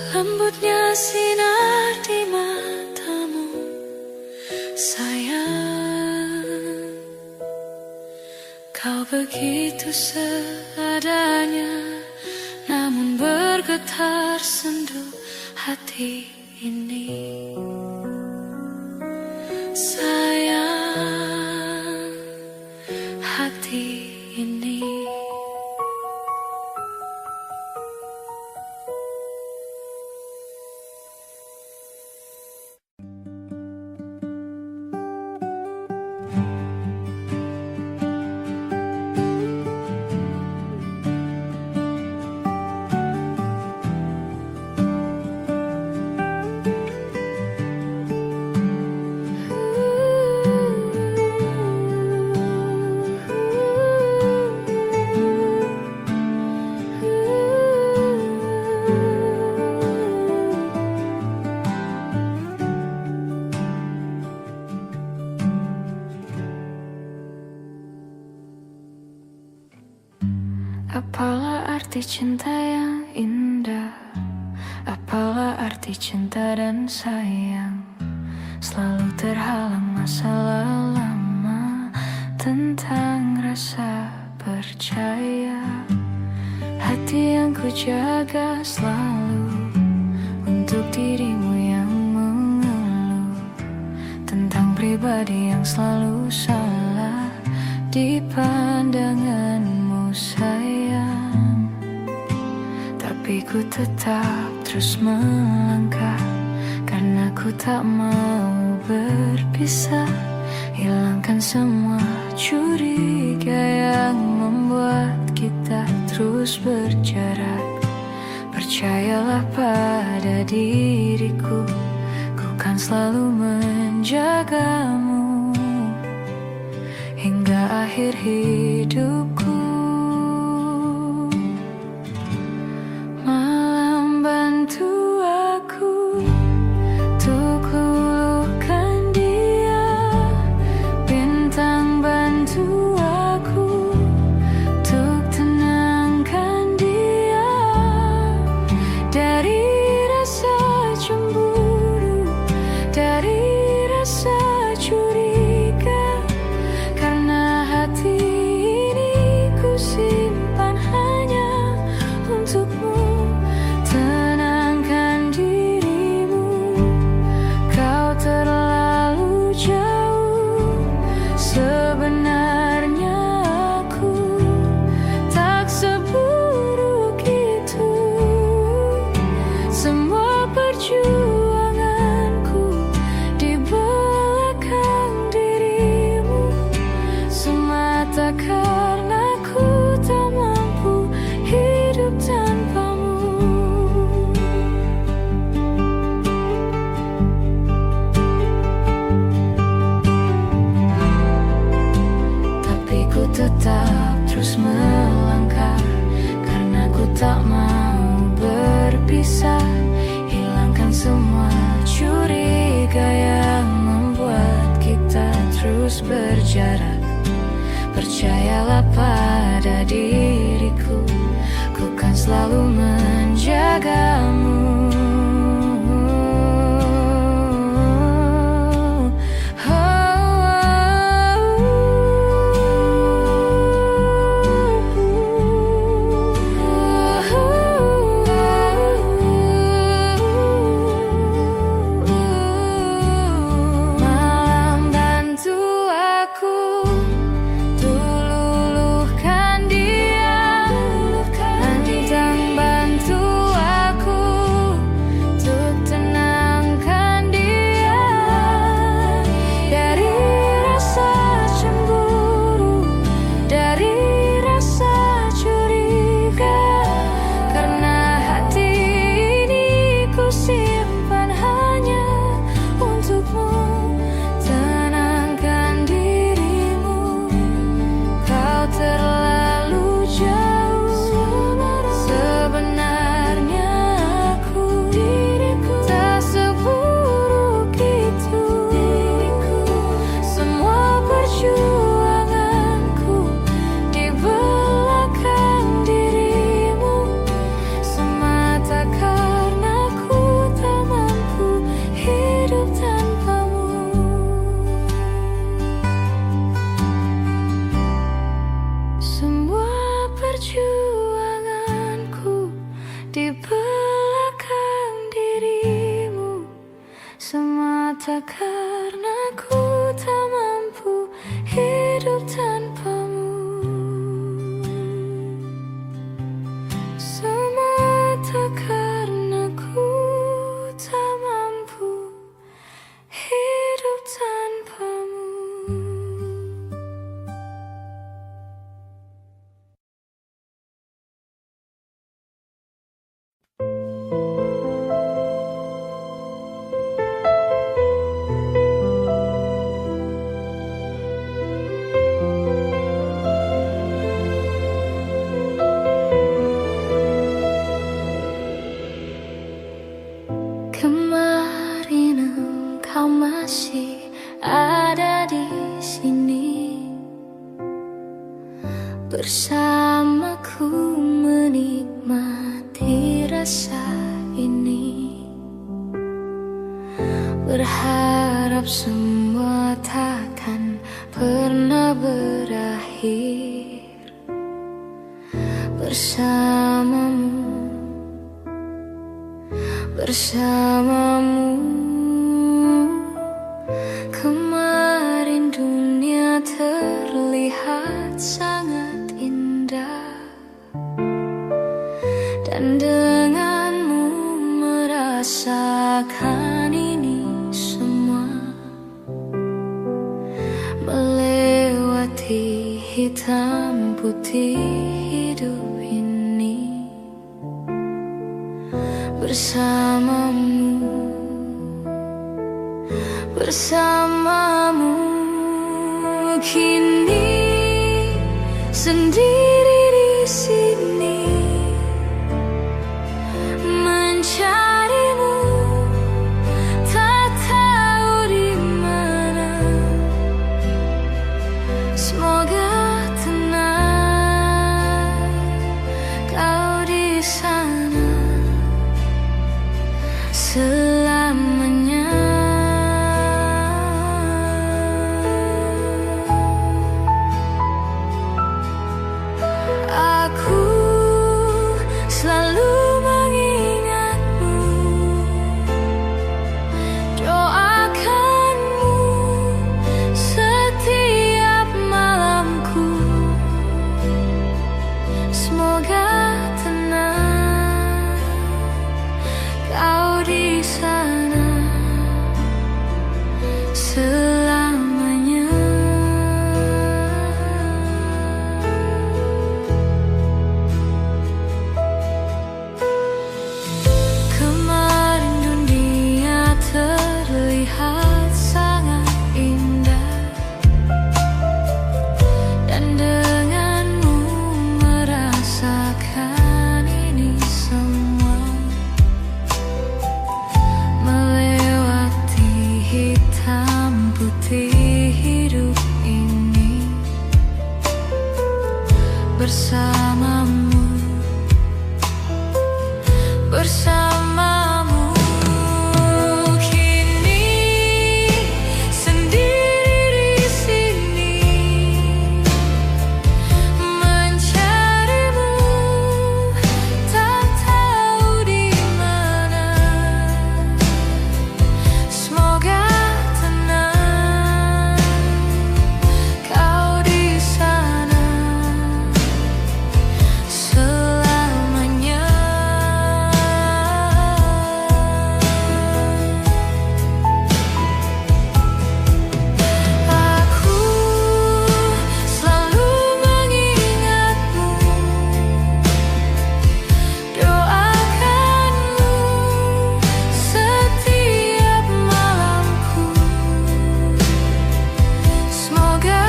Lembutnya sinar di matamu, sayang. Kau begitu seadanya, namun bergetar sendu hati ini. Sayang, hati ini. Apalah arti cinta yang indah? Apalah arti cinta dan sayang? Selalu terhalang masalah lama tentang rasa percaya. Hati yang ku jaga selalu untuk dirimu yang mengeluh tentang pribadi yang selalu salah di pandanganmu sayang. Tapi ku tetap terus melangkah karena ku tak mau berpisah. Hilangkan semua curiga yang membuat kita terus berjarak. Percayalah pada diriku, ku kan selalu menjagamu hingga akhir hidupku. Malam bantu aku untuk luluhkan dia, bintang bantu aku untuk tenangkan dia dari rasa cemburu, dari rasa curiga. Karena hati ini ku simpan hanya untukmu. Tenangkan dirimu, kau terlalu jauh. Sebenarnya aku tak seburuk itu. Semua perjuanganku di belakang dirimu semata karena ku tak mampu hidup tanpamu. Tapi ku tetap terus melangkah karena ku tak mau berpisah. Hilangkan semua curiga yang membuat kita terus berjarak. Percayalah pada diriku, ku kan selalu menjagamu. Malam bantu aku luluhkan dia, bintang semua takkan pernah berakhir bersamamu. Kemarin dunia terlihat sangat indah, dan denganmu merasakan ini semua, melewati hitam putih hidup ini bersamamu. Kini sendiri di sini mencarimu, tak tahu di mana. Semoga tenang kau di sana selamanya. Aku selalu mengingatmu, doakanmu setiap malamku. Semoga tenang kau di sana selamanya. Kemarin dunia terlihat sangat indah, dan denganmu merasakan ini semua, melewati hitam putih hidup ini bersamamu. Kini sendiri di sini mencarimu, tak tahu di mana. Semoga tenang kau di sana selamanya. Aku selalu mengingatmu, doakanmu setiap malamku. Semoga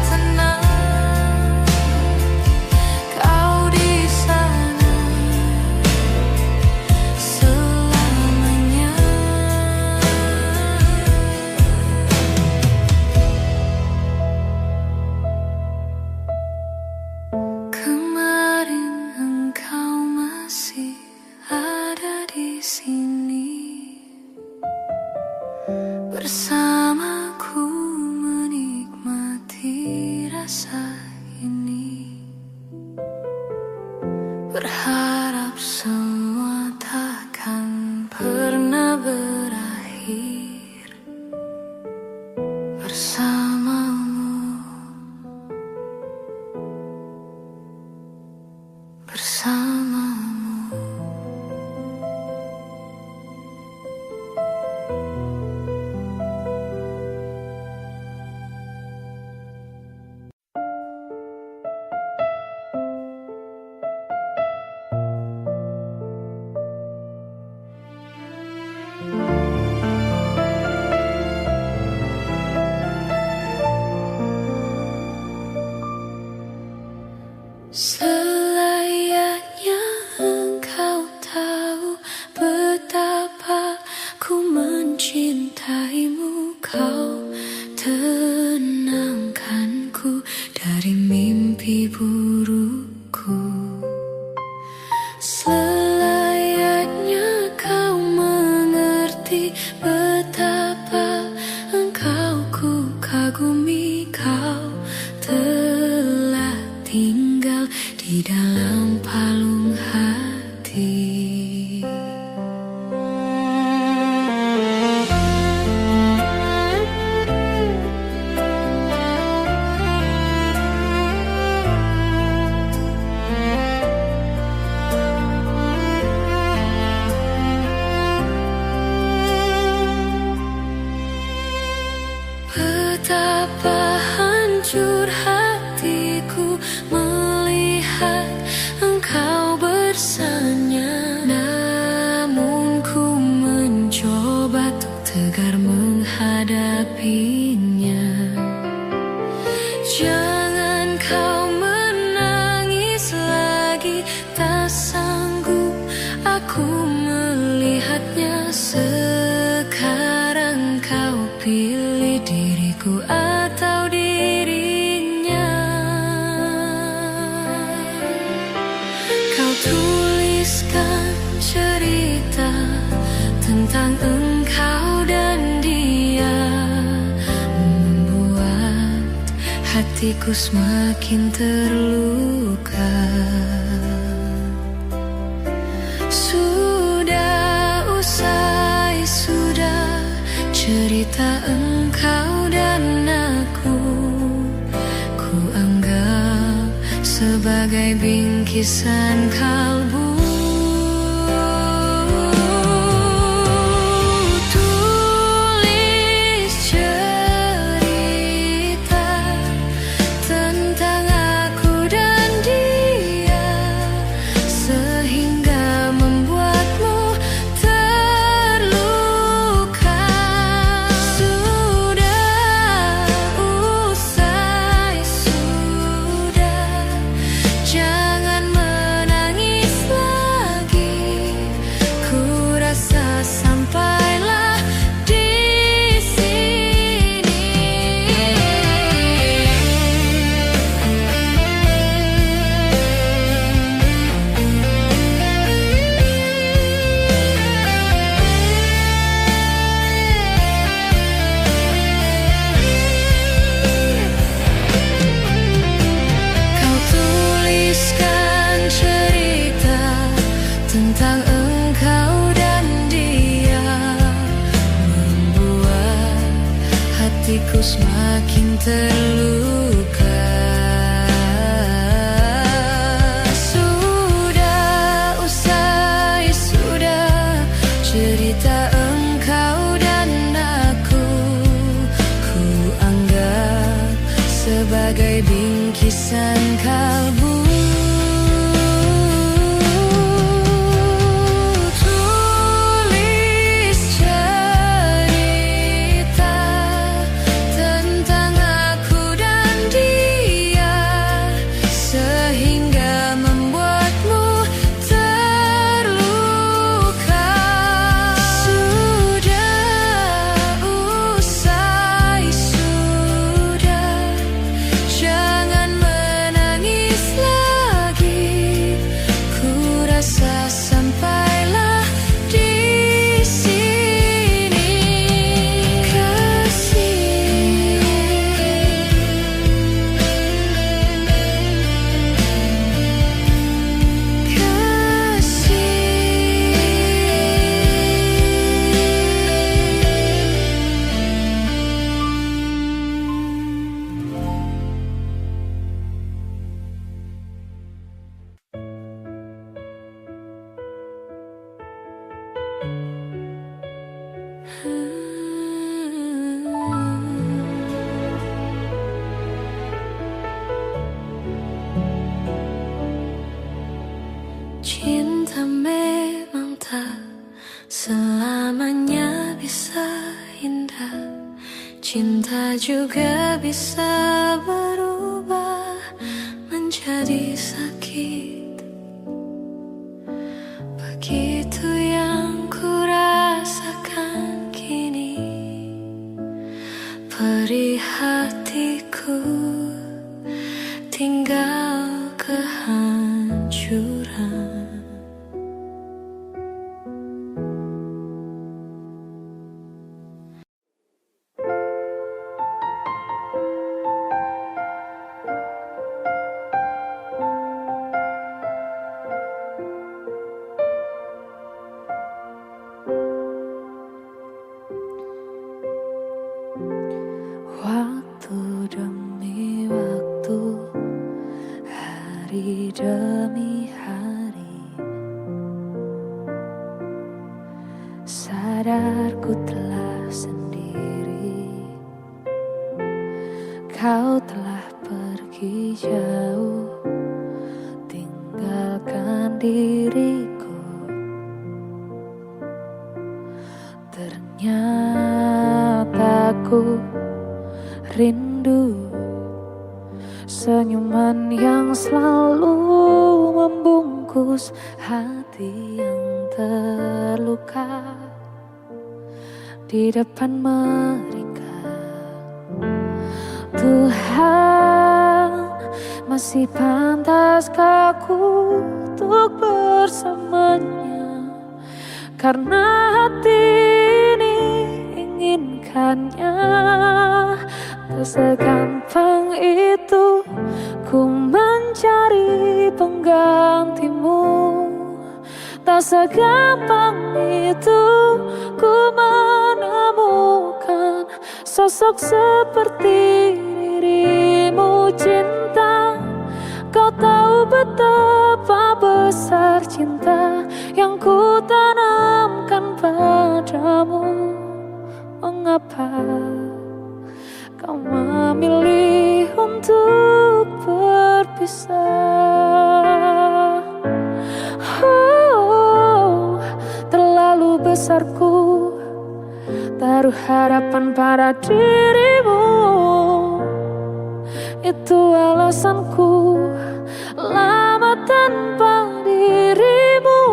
tenang kau di sana selamanya. Kemarin engkau masih ada di sini bersamaku, menikmati rasa ini. Berharap semua takkan pernah berakhir bersamamu. Selayaknya engkau tahu betapa ku mencintaimu. Kau tenangkanku dari mimpi burukku. Selayaknya kau mengerti betapa engkau lagi. Tak sanggup aku melihatnya. Sekarang kau pilih diriku atau dirinya. Kau tuliskan cerita tentang engkau dan dia, membuat hatiku semakin terluka. Sudah usai, sudah cerita engkau dan aku. Ku anggap sebagai bingkisan kalbu. Tentang engkau dan dia, membuat hatiku semakin terluka. Sudah usai, sudah cerita engkau dan aku. Ku anggap sebagai bingkisan kalbu. Cinta memang tak selamanya bisa indah. Cinta juga bisa berubah menjadi sakit. Begitu yang ku rasakan kini. Perih hatiku tinggal kehancuran. Waktu demi waktu, hari demi hari, sadarku telah sendiri. Kau telah pergi jauh, tinggalkan diriku. Ternyata ku rindu senyuman yang selalu membungkuk fokus hati yang terluka di depan mereka. Tuhan, masih pantaskah aku untuk bersamanya? Karena hati ini inginkannya. Tak segampang itu ku mencari penggantimu. Tak segampang itu ku menemukan sosok seperti dirimu. Cinta, kau tahu betapa besar cinta yang ku tanamkan padamu. Mengapa kau memilih untuk berpisah? Oh, terlalu besarku taruh harapan pada dirimu. Itu alasanku lama tanpa dirimu.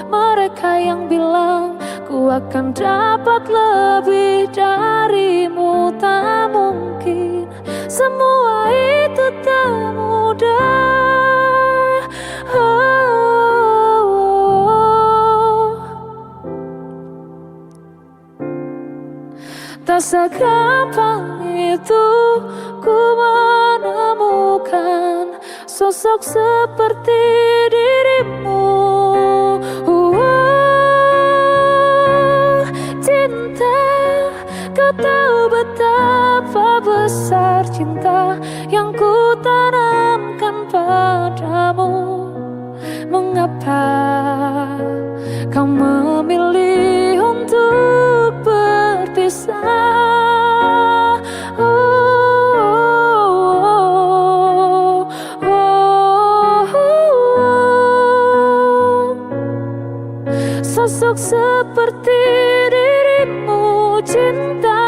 Mereka yang bilang ku akan dapat lebih darimu, tak mungkin. Semua itu tak mudah. Tak segampang itu ku menemukan sosok seperti dirimu. Cinta, kau tahu betapa besar cinta yang ku tanamkan padamu. Mengapa kau memilih untuk berpisah? Sosok seperti dirimu. Cinta,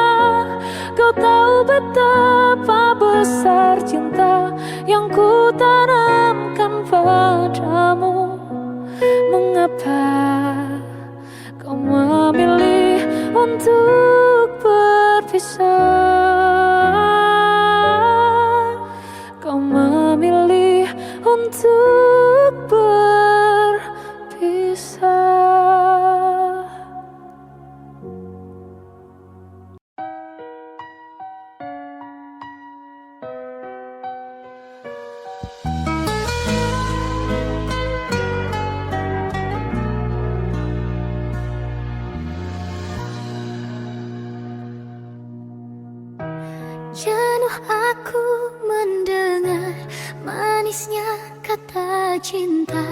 kau tahu betapa besar cinta yang ku tanamkan padamu. Mengapa kau memilih untuk berpisah? Kau memilih untuk berpisah. Jenuh aku mendengar manisnya kata cinta.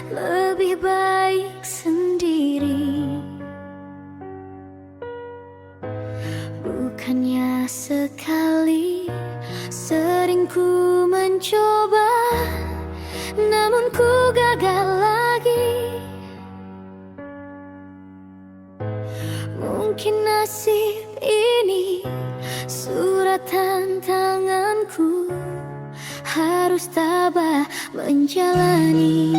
Lebih baik sendiri. Bukannya sekali sering ku mencoba, namun ku gagal lagi. Mungkin nasib ini surat tantanganku, harus tabah menjalani.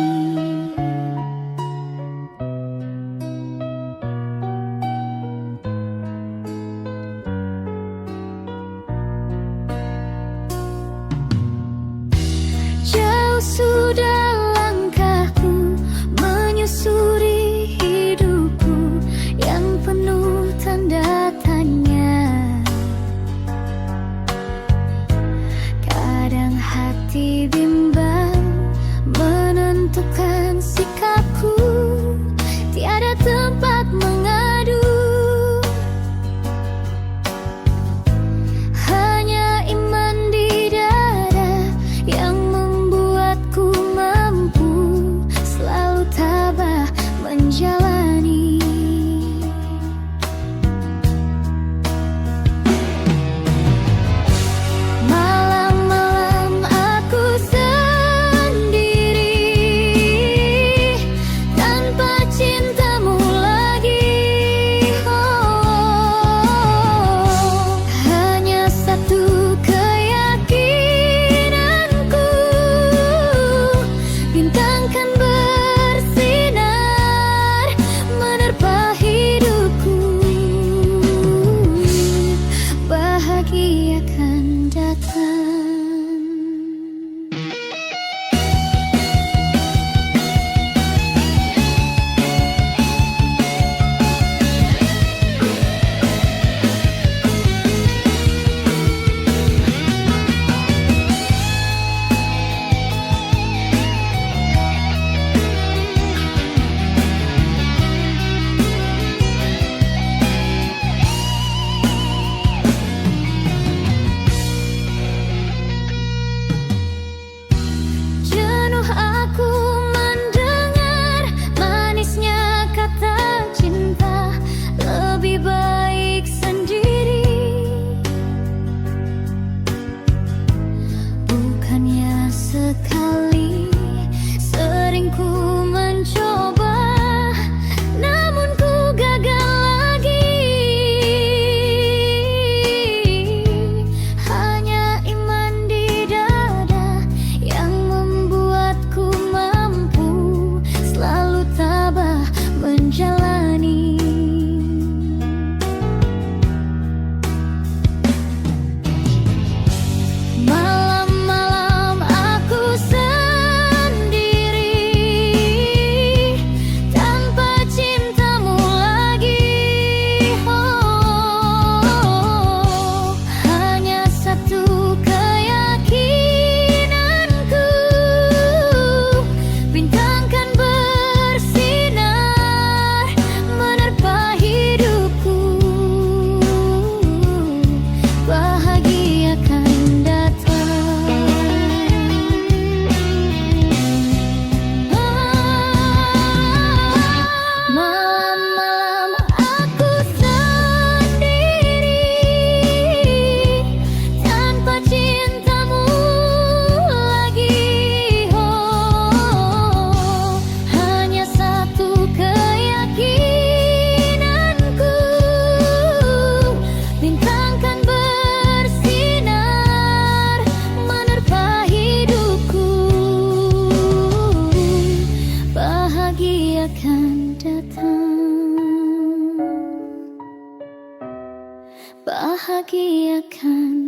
Jauh sudah langkahku menyusuri hidupku yang penuh tanda tanya. Kadang hati bimbang menentukan bahagiakan